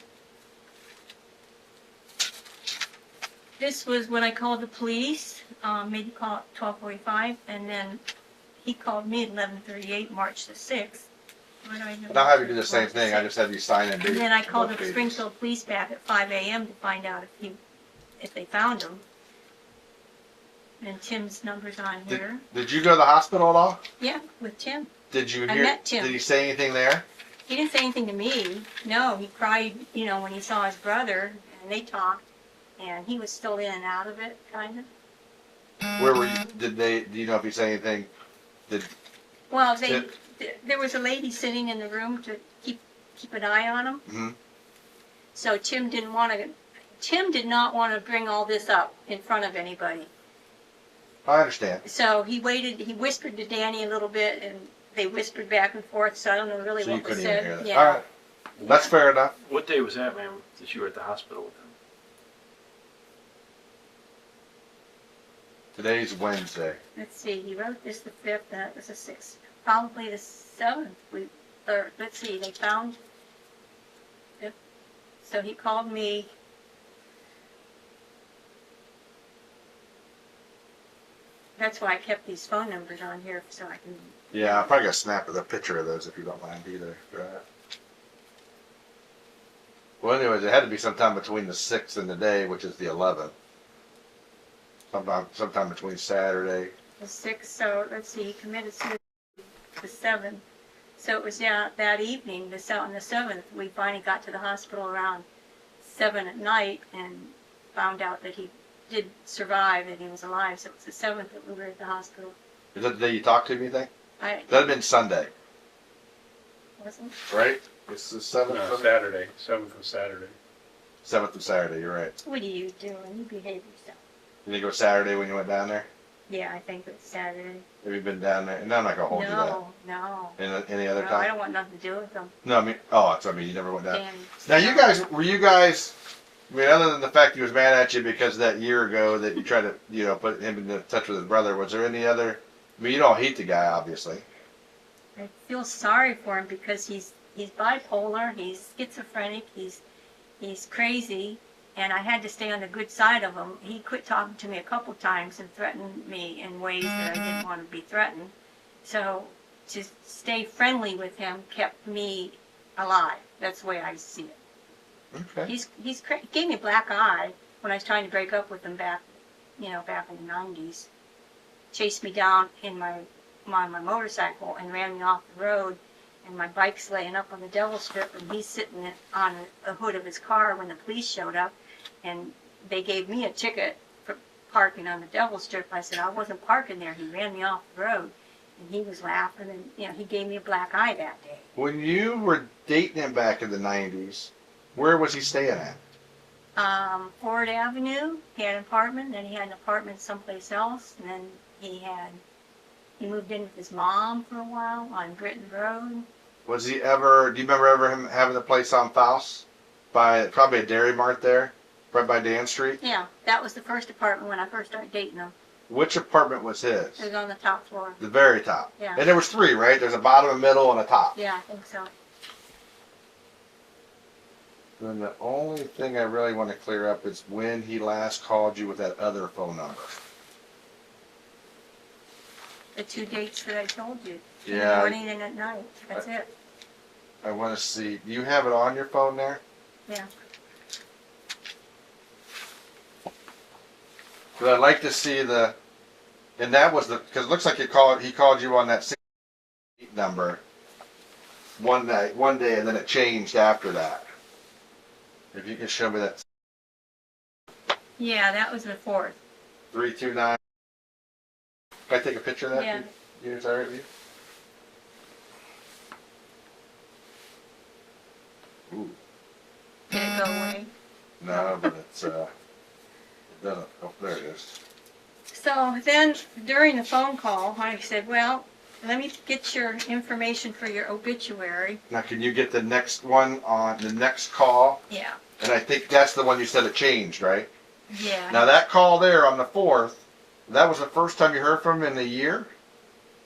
S9: this was when I called the police, made the call at 12:45, and then he called me at 11:38, March the 6th.
S5: And I'll have you do the same thing. I just have you sign and date.
S9: And then I called
S5: both
S9: the
S5: pages.
S9: Springfield Police back at 5 a.m. to find out if they found him. And Tim's number's on here.
S5: Did you go to the hospital at all?
S9: Yeah, with Tim.
S5: Did you
S9: I
S5: hear?
S9: met Tim.
S5: Did he say anything there?
S9: He didn't say anything to me. No, he cried, when he saw his brother, and they talked, and he was still in and out of it, kind of.
S5: Where were you? Do you know if he said anything?
S9: Well,
S5: Tim-
S9: there was a lady sitting in the room to keep an eye on him.
S5: Mhm.
S9: So Tim did not want to bring all this up in front of anybody.
S5: I understand.
S9: So he waited, he whispered to Danny a little bit, and they whispered back and forth, so I don't know really
S5: So you
S9: what was
S5: couldn't even
S9: said.
S5: hear that.
S9: Yeah.
S5: All right. That's fair enough.
S4: What day was that, ma'am, that you were at the hospital with him?
S5: Today's Wednesday.
S9: Let's see, he wrote this the 5th, that was the 6th. Probably the 7th, let's see, they found, so he called me. That's why I kept these phone numbers on here, so I can.
S5: Yeah, I'm probably gonna snap a picture of those if you don't mind either. Right. Well, anyways, it had to be sometime between the 6th and the day, which is the 11th. Sometime between Saturday.
S9: The 6th, so let's see, he committed suicide the 7th. So it was that evening, on the 7th, we finally got to the hospital around 7 at night and found out that he did survive and he was alive. So it was the 7th that we were at the hospital.
S5: Is that the day you talked to me, you think?
S9: Wasn't
S5: That'd have been Sunday, right? It's the 7th.
S4: No, Saturday. 7th was Saturday.
S5: 7th of Saturday, you're right.
S9: What are you doing? You behave yourself.
S5: You think it was Saturday when you went down there?
S9: Yeah, I think it was Saturday.
S5: Have you been down there? No, I'm not gonna hold
S9: No.
S5: you that. Any other
S9: No,
S5: time?
S9: I don't want nothing to do with them.
S5: No, I mean, you never went down.
S9: Danny.
S5: Now, were you guys, I mean, other than the fact he was mad at you because that year ago that you tried to, put him in touch with his brother, was there any other, I mean, you don't hate the guy, obviously.
S9: I feel sorry for him because he's bipolar, he's schizophrenic, he's crazy, and I had to stay on the good side of him. He quit talking to me a couple times and threatened me in ways that I didn't want to be threatened. So to stay friendly with him kept me alive. That's the way I see it.
S5: Okay.
S9: He gave me a black eye when I was trying to break up with him back in the 90s. Chased me down on my motorcycle and ran me off the road and my bike's laying up on the devil strip, and he's sitting on the hood of his car when the police showed up, and they gave me a ticket for parking on the devil strip. I said I wasn't parking there. He ran me off the road, and he was laughing, and he gave me a black eye that day.
S5: When you were dating him back in the 90s, where was he staying at?
S9: Ford Avenue, he had an apartment, then he had an apartment someplace else, and then he moved in with his mom for a while on Britton Road.
S5: Was he ever, do you remember him having a place on Faust? By probably a Dairy Mart there, right by Dan Street?
S9: Yeah, that was the first apartment when I first started dating him.
S5: Which apartment was his?
S9: It was on the top floor.
S5: The very top.
S9: Yeah.
S5: And there was 3, right? There's a bottom, a middle, and a top.
S9: Yeah, I think so.
S5: Then the only thing I really want to clear up is when he last called you with that other phone number.
S9: The 2 dates that I told you. In the
S5: Yeah.
S9: morning and at night. That's it.
S5: I want to see. Do you have it on your phone there?
S9: Yeah.
S5: Because I'd like to see the, and that was the, because it looks like he called you on that 68 number one day, and then it changed after that. If you can show me that
S9: Yeah, that was the 4th.
S5: 329. Can I take a picture of that?
S9: Yeah.
S5: You, is that all right with you? Ooh.
S9: Did it go away?
S5: No, but it's it doesn't. Oh, there it is.
S9: So then, during the phone call, I said, well, let me get your information for your obituary.
S5: Now, can you get the next one on the next call?
S9: Yeah.
S5: And I think that's the one you said it changed, right?
S9: Yeah.
S5: Now that call there on the 4th, that was the first time you heard from him in a year,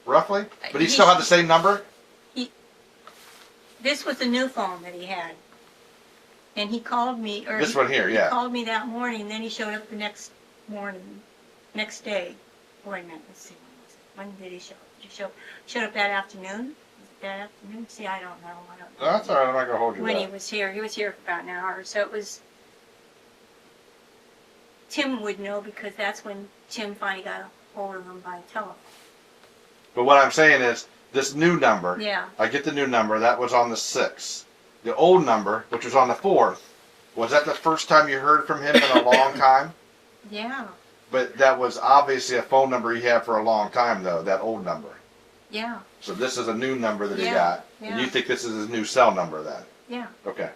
S5: roughly. But he still had the same number.
S9: This was the new phone that he had. And he called me, or
S5: This one here,
S9: he
S5: yeah.
S9: called me that morning, and then he showed up the next day. Wait a minute, let's see. When did he show up? Did he showed up that afternoon? Was it that afternoon? See, I don't know.
S5: No, that's all right. I'm not gonna hold you.
S9: When
S5: to
S9: he
S5: that.
S9: was here for about an hour. So it was, Tim would know because that's when Tim finally got a hold of him by telephone.
S5: But what I'm saying is, this new number.
S9: Yeah.
S5: I get the new number. That was on the 6th. The old number, which was on the 4th, was that the first time you heard from him in a long time?
S9: Yeah.
S5: But that was obviously a phone number he had for a long time, though, that old number.
S9: Yeah.
S5: So this is a new number that he
S9: Yeah,
S5: got.
S9: yeah.
S5: And you think this is his new cell number then?
S9: Yeah.
S5: Okay.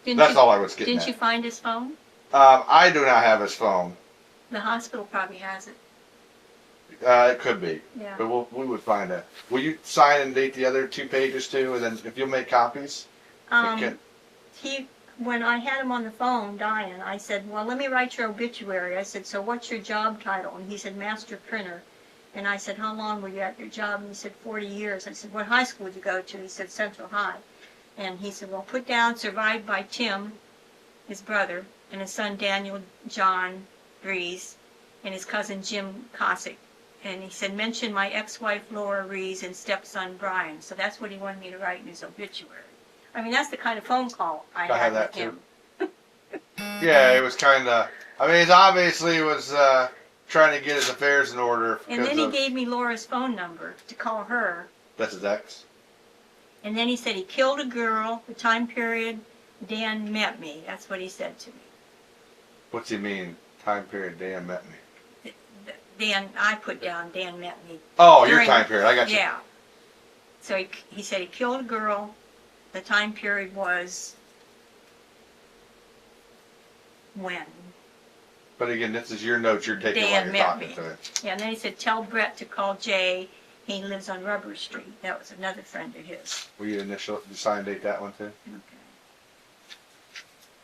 S9: Didn't
S5: That's
S9: you,
S5: all I was getting
S9: Didn't
S5: at.
S9: you find his phone?
S5: I do not have his phone.
S9: The hospital probably has it.
S5: It could be.
S9: Yeah.
S5: But we would find it. Will you sign and date the other 2 pages too? And then if you'll make copies? Okay.
S9: When I had him on the phone dying, I said, well, let me write your obituary. I said, so what's your job title? And he said, master printer. And I said, how long were you at your job? And he said, 40 years. I said, what high school did you go to? He said, Central High. And he said, well, put down survived by Tim, his brother, and his son Daniel John Rees, and his cousin Jim Cossack. And he said, mention my ex-wife Laura Rees and stepson Brian. So that's what he wanted me to write in his obituary. I mean, that's the kind of phone call I
S5: I
S9: had
S5: have that
S9: with him.
S5: Yeah, it was kind of. I mean, he obviously was trying to get his affairs in order.
S9: And then he gave me Laura's phone number to call her.
S5: That's his ex.
S9: And then he said he killed a girl, the time period Dan met me. That's what he said to me.
S5: What's he mean? Time period Dan met me.
S9: Dan, I put down Dan met me.
S5: Oh, your
S9: During-
S5: time period. I got you.
S9: Yeah. So he said he killed a girl. The time period was when?
S5: But again, this is your notes you're taking while
S9: Dan
S5: you're
S9: met
S5: talking
S9: me.
S5: to him.
S9: Yeah, and then he said, tell Brett to call Jay. He lives on Rubber Street. That was another friend of his.
S5: Will you sign date that one too?
S9: Okay.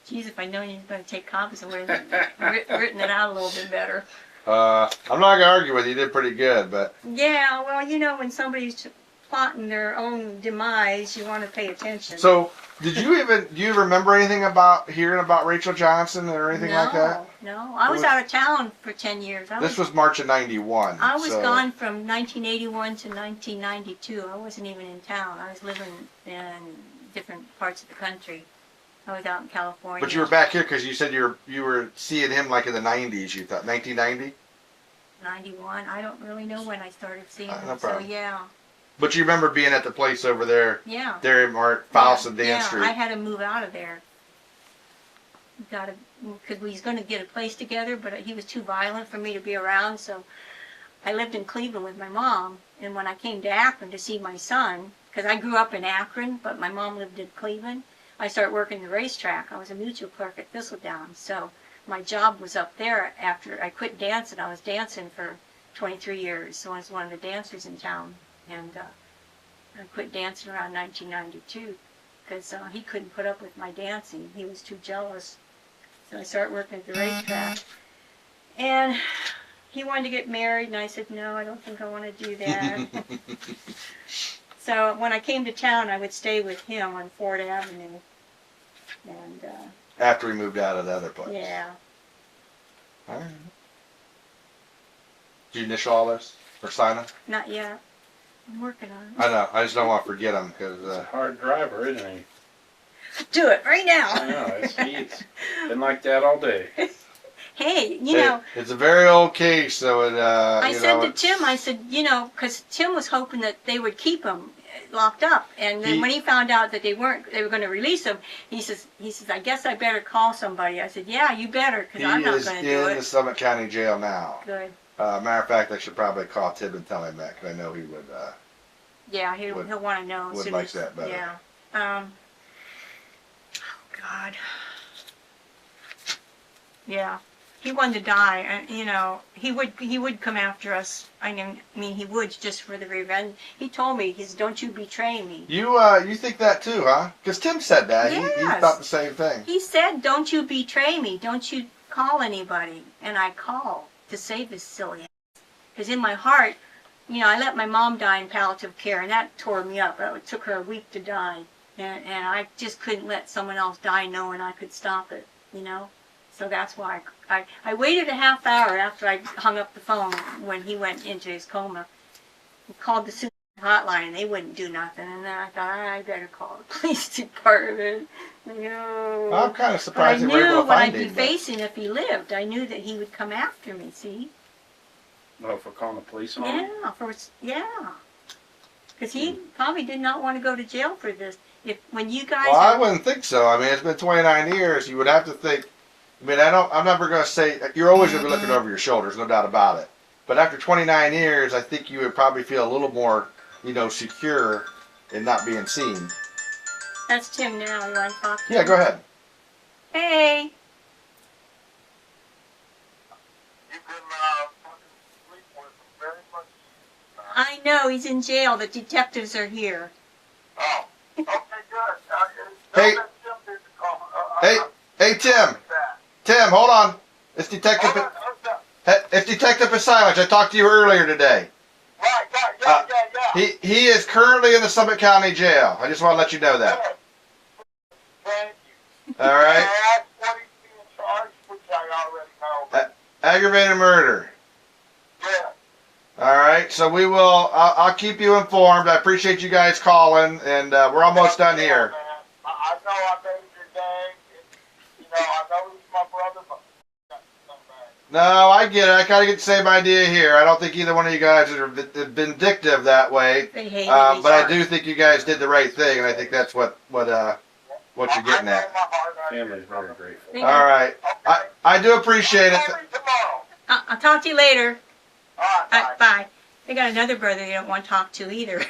S9: Geez, if I known you were going to take copies, I would have written it out a little bit better.
S5: I'm not gonna argue with you. You did pretty good, but
S9: Yeah, well, you know, when somebody's plotting their own demise, you want to pay attention.
S5: so do you remember anything about hearing about Rachael Johnson or anything like that?
S9: No, I was out of town for 10 years.
S5: This was March of '91.
S9: I was
S5: so.
S9: gone from 1981 to 1992. I wasn't even in town. I was living in different parts of the country. I was out in California.
S5: But you were back here because you said you were seeing him like in the '90s. You thought 1990?
S9: 91. I don't really know when I started seeing
S5: No
S9: him. So
S5: problem.
S9: yeah.
S5: But you remember being at the place over there,
S9: Yeah.
S5: Dairy Mart, Faust and Dan
S9: Yeah,
S5: Street.
S9: I had to move out of there. Because we was going to get a place together, but he was too violent for me to be around, so I lived in Cleveland with my mom. And when I came to Akron to see my son, because I grew up in Akron, but my mom lived in Cleveland, I started working the racetrack. I was a mutual clerk at Thistledown, so my job was up there after I quit dancing. I was dancing for 23 years, so I was one of the dancers in town. And I quit dancing around 1992 because he couldn't put up with my dancing. He was too jealous. So I started working at the racetrack. And he wanted to get married, and I said, no, I don't think I want to do that. So when I came to town, I would stay with him on Ford Avenue. And
S5: After we moved out of the other place.
S9: yeah.
S5: All right. Did you initial all this? Or sign them?
S9: Not yet. I'm working on it.
S5: I know. I just don't want to forget them because.
S4: He's a hard driver, isn't he?
S9: Do it right now.
S4: I know. It's been like that all day.
S9: Hey, you know.
S5: It's a very old case, so it.
S9: I said to Tim, I said, you know, because Tim was hoping that they would keep him locked up, and then when he found out that they were going to release him, he says, I guess I better call somebody. I said, yeah, you better, because I'm not going to do
S5: He is in
S9: it.
S5: the Summit County Jail now.
S9: Good.
S5: Matter of fact, I should probably call Tim and tell him that because I know he would.
S9: Yeah, he'll want to know.
S5: Would like that better.
S9: Yeah. Oh God. Yeah. He wanted to die, and you know he would come after us. I mean he would just for the revenge. He told me, he said, "Don't you betray me."
S5: You think that too, huh? Because Tim said that.
S9: Yes.
S5: He thought the same thing.
S9: He said, "Don't you betray me. Don't you call anybody." And I called to save his silly ass. Because in my heart, you know, I let my mom die in palliative care, and that tore me up. It took her a week to die, and I just couldn't let someone else die knowing I could stop it. You know. So that's why I waited a half hour after I hung up the phone when he went into his coma. I called the suicide hotline and they wouldn't do nothing. And then I thought, I better call the police department. No.
S5: Well, I'm kind of surprised they were able to
S9: I knew what
S5: find
S9: I'd be
S5: him.
S9: facing if he lived. I knew that he would come after me, see?
S4: Oh, for calling the police on him?
S9: Yeah. Because he probably did not want to go to jail for this. When you guys...
S5: Well, I wouldn't think so. I mean, it's been 29 years. You would have to think... I mean, I'm never going to say... You're always going to be looking over your shoulders, no doubt about it. But after 29 years, I think you would probably feel a little more, you know, secure in not being seen.
S9: That's Tim now. You want to talk to
S5: Yeah,
S9: him?
S5: go ahead.
S9: Hey.
S6: You've been sleep with him very much.
S9: I know. He's in jail. The detectives are here.
S6: Oh, okay, good.
S5: Hey. Hey, Tim. Tim, hold on. It's Detective. It's Detective Pasilage. I talked to you earlier today.
S6: Right, yeah.
S5: He is currently in the Summit County Jail. I just want to let you know that.
S6: Thank you.
S5: All right.
S6: That's what he's being charged, which I already know.
S5: Aggravated murder.
S6: Yeah.
S5: All right. So we will. I'll keep you informed. I appreciate you guys calling, and we're almost done here.
S6: Man. I know I made your day. You know, I know he's my brother, but
S5: No, I get it. I kind of get the same idea here. I don't think either one of you guys are vindictive that way.
S9: They hate
S5: but I do think you guys did the right thing, and I think that's what you're getting at.
S4: Family's very grateful.
S5: All right. I do appreciate it.
S9: I'll talk to you later.
S6: All right,
S9: Bye. They got another brother they don't want to talk to either.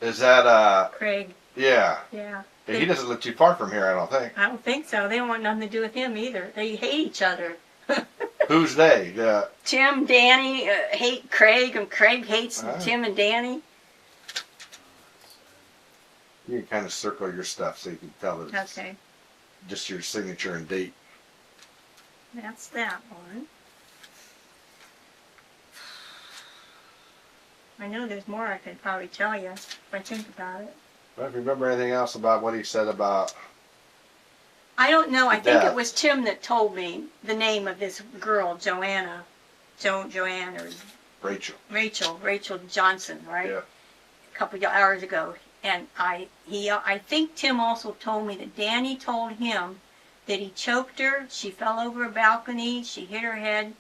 S5: Is that
S9: Craig.
S5: Yeah.
S9: Yeah.
S5: He doesn't live too far from here, I don't think.
S9: I don't think so. They don't want nothing to do with him either. They hate each other.
S5: Who's they? Yeah.
S9: Tim, Danny hate Craig, and Craig hates
S5: Ah.
S9: Tim and Danny.
S5: You can kind of circle your stuff so you can tell that it's
S9: Okay,
S5: just your signature and date.
S9: that's that one. I know there's more I could probably tell you if I think about it.
S5: Well, if you remember anything else about what he said about...
S9: I don't know. I think
S5: Yeah.
S9: it was Tim that told me the name of this girl, Joanne or Rachel Johnson, right?
S5: Yeah.
S9: A couple of hours ago, and I think Tim also told me that Danny told him that he choked her. She fell over a balcony. She hit her head,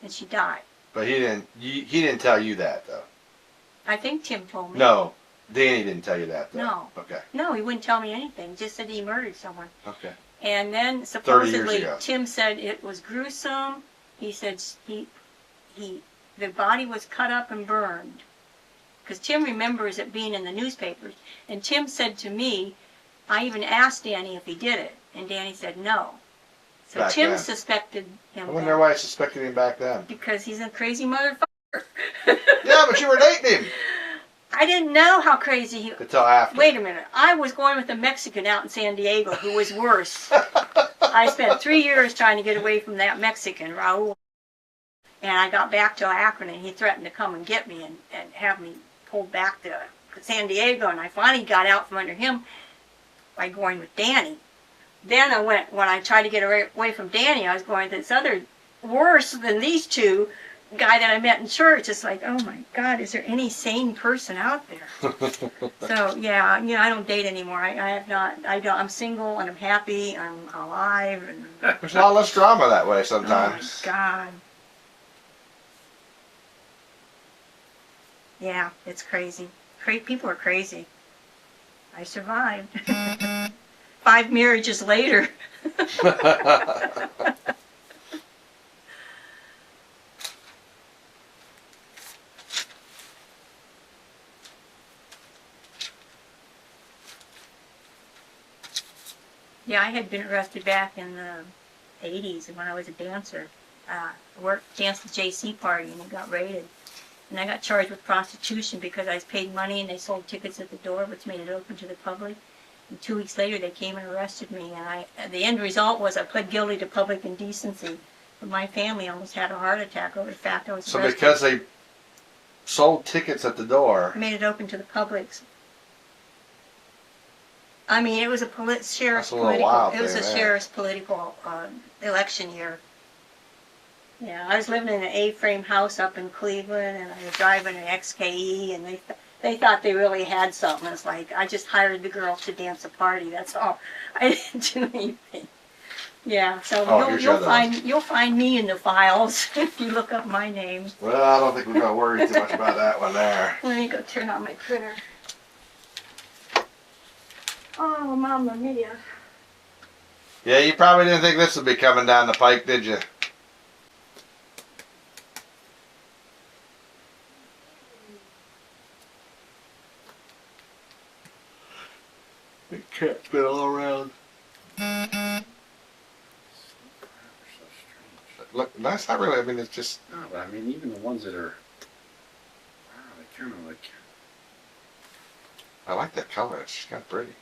S9: and she died.
S5: But he didn't tell you that, though.
S9: I think Tim told me.
S5: No, Danny didn't tell you that, though.
S9: No.
S5: Okay.
S9: No, he wouldn't tell me anything. Just said he murdered someone.
S5: Okay.
S9: And then
S5: 30 years
S9: supposedly
S5: ago.
S9: Tim said it was gruesome. He said the body was cut up and burned. Because Tim remembers it being in the newspapers. And Tim said to me, I even asked Danny if he did it. And Danny said no. So
S5: Back
S9: Tim
S5: then.
S9: suspected him.
S5: I wonder why I suspected him back then.
S9: Because he's a crazy motherfucker.
S5: Yeah, but you were dating him.
S9: I didn't know how crazy he was.
S5: Until after.
S9: Wait a minute. I was going with a Mexican out in San Diego who was worse. I spent 3 years trying to get away from that Mexican, Raul. And I got back to Akron and he threatened to come and get me and have me pulled back to San Diego. And I finally got out from under him by going with Danny. Then I went, when I tried to get away from Danny, I was going to this other, worse than these two, guy that I met in church. It's like, oh my God, is there any sane person out there? So yeah, I don't date anymore. I'm single and I'm happy, I'm alive. And
S5: There's a lot less drama that way
S9: oh
S5: sometimes.
S9: my God. Yeah, it's crazy. People are crazy. I survived. 5 marriages later. Yeah, I had been arrested back in the 80s when I was a dancer. Danced at the JC party and it got raided. And I got charged with prostitution because I was paid money and they sold tickets at the door, which made it open to the public. And 2 weeks later, they came and arrested me. And the end result was I pled guilty to public indecency. But my family almost had a heart attack over the fact I was
S5: So
S9: arrested.
S5: because they sold tickets at the door.
S9: I made it open to the public. I mean, it was a sheriff's political. It was a sheriff's political election year. Yeah, I was living in an A-frame house up in Cleveland, and I was driving an XKE, and they thought they really had something. It's like I just hired the girl to dance a party. That's all. I didn't do anything. Yeah, so you'll find me in the files if you look up my name.
S5: Well, I don't think we're gonna worry too much about that one there.
S9: Let me go turn on my printer. Oh, Mamma Mia.
S5: Yeah, you probably didn't think this would be coming down the pike, did you? The cat's been all around. Look, that's not really, I mean, it's just...
S4: No, but I mean, even the ones that are... Wow, they kind of like...
S5: I like that color. It's kind of pretty.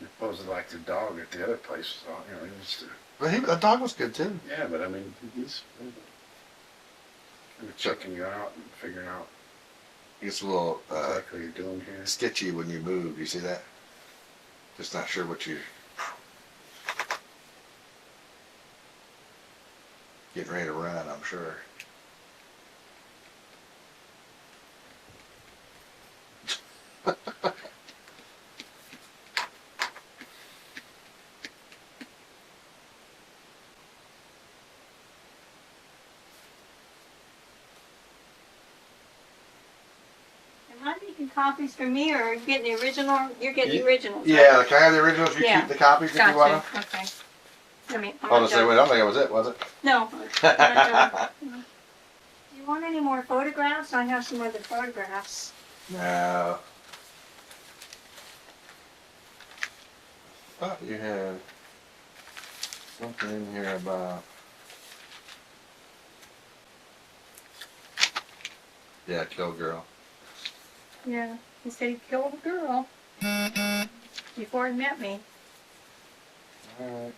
S4: I suppose like the dog at the other place, so, you know, he was...
S5: But the dog was good, too.
S4: Yeah, but I mean, he's kind of checking you out and figuring out
S5: It's a little
S4: exactly what you're doing here.
S5: sketchy when you move. You see that? Just not sure what you're getting ready to run, I'm sure.
S9: Am I making copies for me, or are you getting the original? You're getting the originals.
S5: Yeah,
S9: right?
S5: can I have the originals? You
S9: Yeah.
S5: keep the copies if you want
S9: Gotcha. Okay. Let me.
S5: to. Honestly, wait, I don't think that was it, was it?
S9: No. Do you want any more photographs? I have some other photographs.
S5: No. I thought you had something in here about... Yeah, kill girl.
S9: Yeah. He said he killed a girl before he met me.
S5: Alright.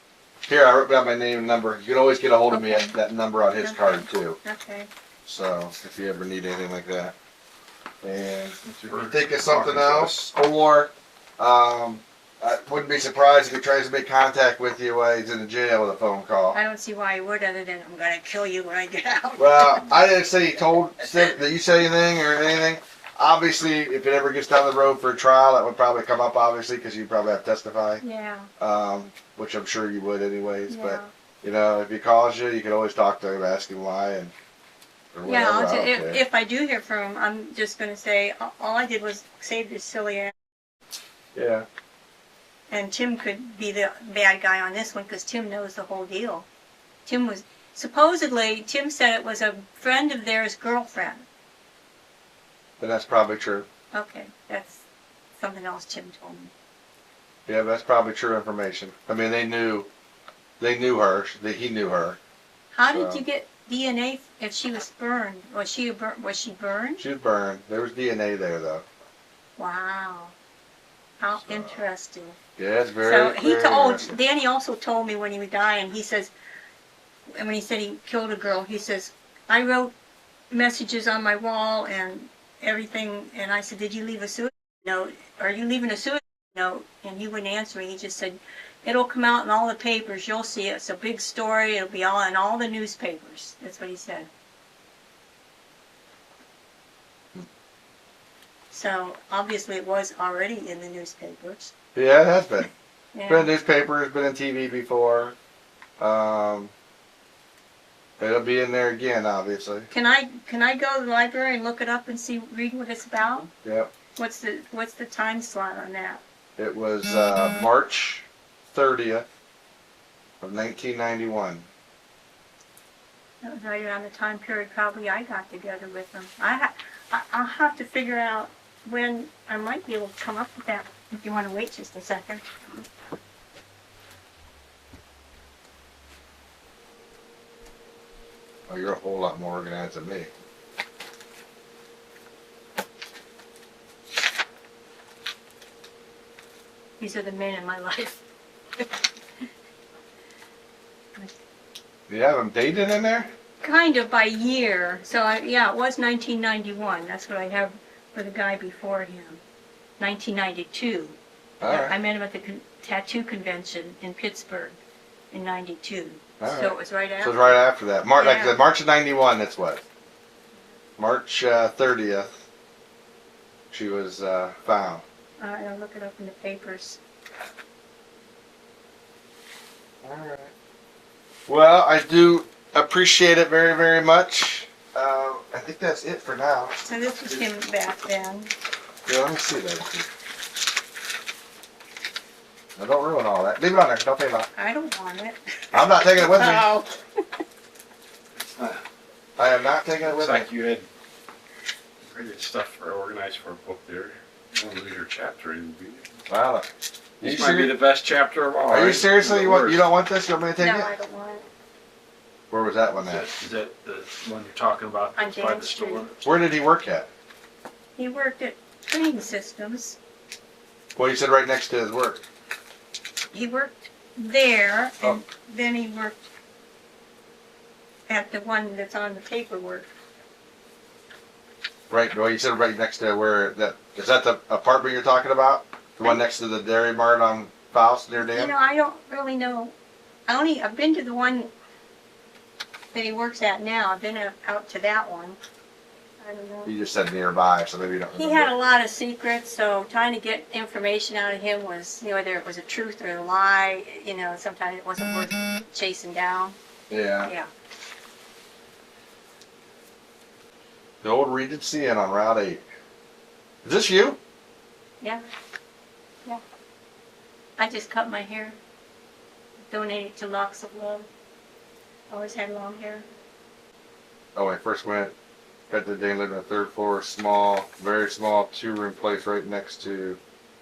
S5: Here, I wrote down my name and number. You can always get a hold of me at that number on his card, too.
S9: Okay.
S5: So, if you ever need anything like that. And if you think of something else, or I wouldn't be surprised if he tries to make contact with you while he's in the jail with a phone call.
S9: I don't see why he would, other than I'm gonna kill you when I get out.
S5: Well, I didn't say that you said anything or anything. Obviously, if it ever gets down the road for a trial, that would probably come up, obviously, because you probably have to testify.
S9: Yeah.
S5: Which I'm sure you would anyways.
S9: Yeah.
S5: But You know, if he calls you, you can always talk to him, ask him why, and or
S9: Yeah,
S5: whatever. I don't care.
S9: if I do hear from him, I'm just going to say all I did was save this silly ass.
S5: Yeah.
S9: And Tim could be the bad guy on this one because Tim knows the whole deal. Tim was supposedly Tim said it was a friend of theirs' girlfriend.
S5: Then that's probably true.
S9: Okay, that's something else Tim told me.
S5: Yeah, that's probably true information. I mean, they knew her. He knew her.
S9: How did you get DNA if she was burned? Was she burned?
S5: She was burned. There was DNA there, though.
S9: Wow. How interesting.
S5: Yeah, it's very.
S9: So he
S5: very
S9: told
S5: interesting.
S9: Danny also told me when he was dying. He says, and when he said he killed a girl, he says, I wrote messages on my wall and everything. And I said, did you leave a suicide note? Are you leaving a suicide note? And he wouldn't answer me. He just said, it'll come out in all the papers. You'll see it. It's a big story. It'll be all in all the newspapers. That's what he said. So obviously it was already in the newspapers.
S5: Yeah, it has been.
S9: Yeah.
S5: Been in newspapers, been in TV before. It'll be in there again, obviously.
S9: Can I go to the library and look it up and read what it's about?
S5: Yep.
S9: What's the time slot on that?
S5: It was March 30th of 1991.
S9: That was right around the time period probably I got together with them. I'll have to figure out when I might be able to come up with that. If you want to wait just a second.
S5: Oh, you're a whole lot more organized than me.
S9: These are the men in my life.
S5: Do you have them dated in there?
S9: Kind of by year. So yeah, it was 1991. That's what I have for the guy before him. 1992.
S5: All right.
S9: I met him at the tattoo convention in Pittsburgh in 92.
S5: All
S9: So
S5: right.
S9: it was right
S5: So
S9: after.
S5: it's right after that. Like I
S9: Yeah.
S5: said, March of 91, that's what? March 30th, she was found.
S9: I'll look it up in the papers.
S5: All right. Well, I do appreciate it very, very much. I think that's it for now.
S9: So this was him back then.
S5: Yeah, let me see that. Now, don't ruin all that. Leave it on there. Don't pay about it.
S9: I don't want it.
S5: I'm not taking it with me.
S9: Oh.
S5: I am not taking it with
S4: Looks
S5: me.
S4: like you had pretty good stuff organized for a book there. You want to read your chapter in?
S5: Wow.
S4: This might be the best chapter of all.
S5: Are you
S4: right?
S5: seriously? You
S4: Worst.
S5: don't want this? You want me to take
S9: No,
S5: it?
S9: I don't want it.
S5: Where was that one at?
S4: Is that the one you're talking about
S9: On
S4: by
S9: Dan
S4: the store?
S5: Where did he work at?
S9: He worked at Training Systems.
S5: Well, you said right next to his work.
S9: He worked there,
S5: Oh.
S9: and then he worked at the one that's on the paperwork.
S5: Right. Well, you said right next to where that is that the apartment you're talking about? The one next to the Dairy Mart on Faust near
S9: You
S5: Dan?
S9: know, I don't really know. I've been to the one that he works at now. I've been out to that one. I don't know.
S5: You just said nearby, so maybe you don't
S9: He
S5: remember.
S9: had a lot of secrets, so trying to get information out of him was, whether it was a truth or a lie, sometimes it wasn't worth chasing down.
S5: Yeah.
S9: Yeah.
S5: The old Regency Inn on Route 8. Is this you?
S9: Yeah. Yeah. I just cut my hair. Donated to Locks of Love. Always had long hair.
S5: Oh, when I first went, got the day lived on the third floor, small, very small 2-room place right next to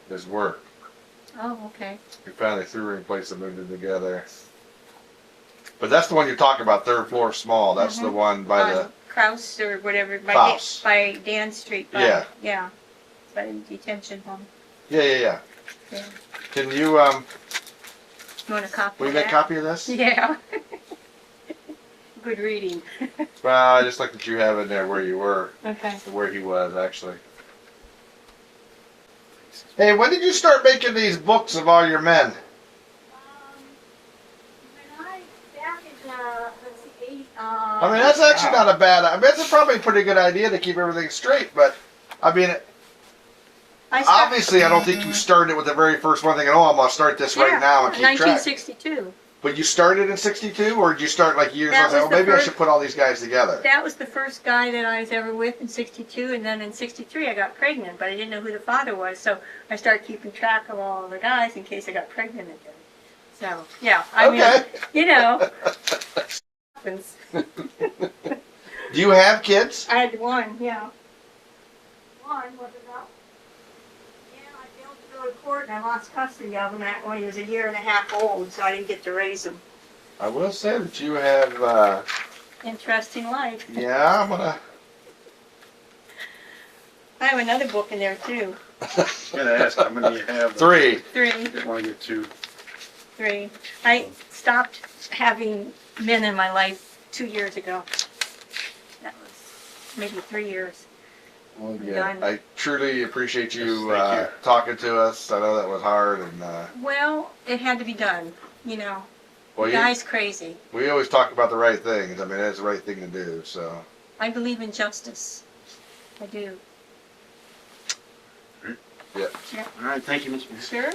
S5: his work.
S9: Oh, okay.
S5: We found a 3-room place that moved in together. But that's the one you're talking about, third floor small. That's the one by the...
S9: Kraus or whatever.
S5: Faust.
S9: By Dan Street.
S5: Yeah.
S9: Yeah. By the detention home.
S5: Yeah.
S9: Yeah.
S5: Can you,
S9: You want a copy
S5: will you
S9: of
S5: make
S9: that?
S5: a copy of this?
S9: Yeah. Good reading.
S5: Well, I just like that you have in there where you were,
S9: Okay.
S5: where he was, actually. Hey, when did you start making these books of all your men? I mean, that's actually not a bad... I mean, that's probably a pretty good idea to keep everything straight, but, I mean, obviously I don't think you started with the very first one thinking, oh, I'm going to start this right now and keep track.
S9: 1962.
S5: But you started in 62, or did you start like years
S9: That
S5: later?
S9: was
S5: Oh,
S9: the
S5: maybe I
S9: first-
S5: should put all these guys together.
S9: That was the first guy that I was ever with in 62, and then in 63 I got pregnant, but I didn't know who the father was, so I started keeping track of all the guys in case I got pregnant again. So, yeah, I mean, you know, happens.
S5: Do you have kids?
S9: I had one, yeah. One was about, yeah, I failed to go to court and I lost custody of him when he was a year and a half old, so I didn't get to raise him.
S5: I will say that you have,
S9: Interesting life.
S5: yeah, I'm gonna.
S9: I have another book in there too.
S4: I'm gonna ask how many you have.
S5: 3.
S9: 3.
S4: I didn't want to get 2.
S9: 3. I stopped having men in my life 2 years ago. That was maybe 3 years.
S5: Well,
S9: I'm
S5: yeah,
S9: done.
S5: I truly appreciate you,
S4: Yes, thank you.
S5: talking to us. I know that was hard, and
S9: Well, it had to be done, you know.
S5: well,
S9: The guy's crazy.
S5: we always talk about the right things. I mean, that's the right thing to do. So,
S9: I believe in justice. I do.
S5: yeah.
S4: All right, thank you, Mr.
S9: Sure.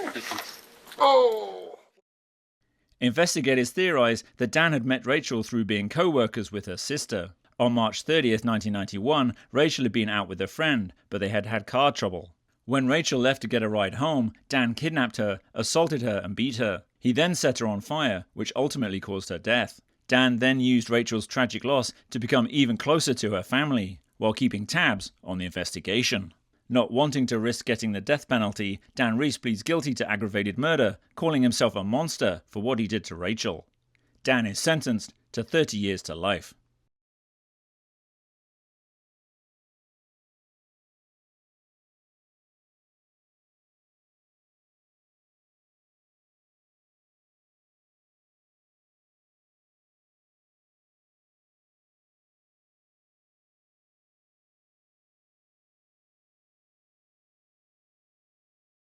S5: Oh.
S2: Investigators theorize that Dan had met Rachel through being co-workers with her sister. On March 30th, 1991, Rachel had been out with a friend, but they had had car trouble. When Rachel left to get a ride home, Dan kidnapped her, assaulted her, and beat her. He then set her on fire, which ultimately caused her death. Dan then used Rachel's tragic loss to become even closer to her family, while keeping tabs on the investigation. Not wanting to risk getting the death penalty, Dan Reese pleads guilty to aggravated murder, calling himself a monster for what he did to Rachel. Dan is sentenced to 30 years to life.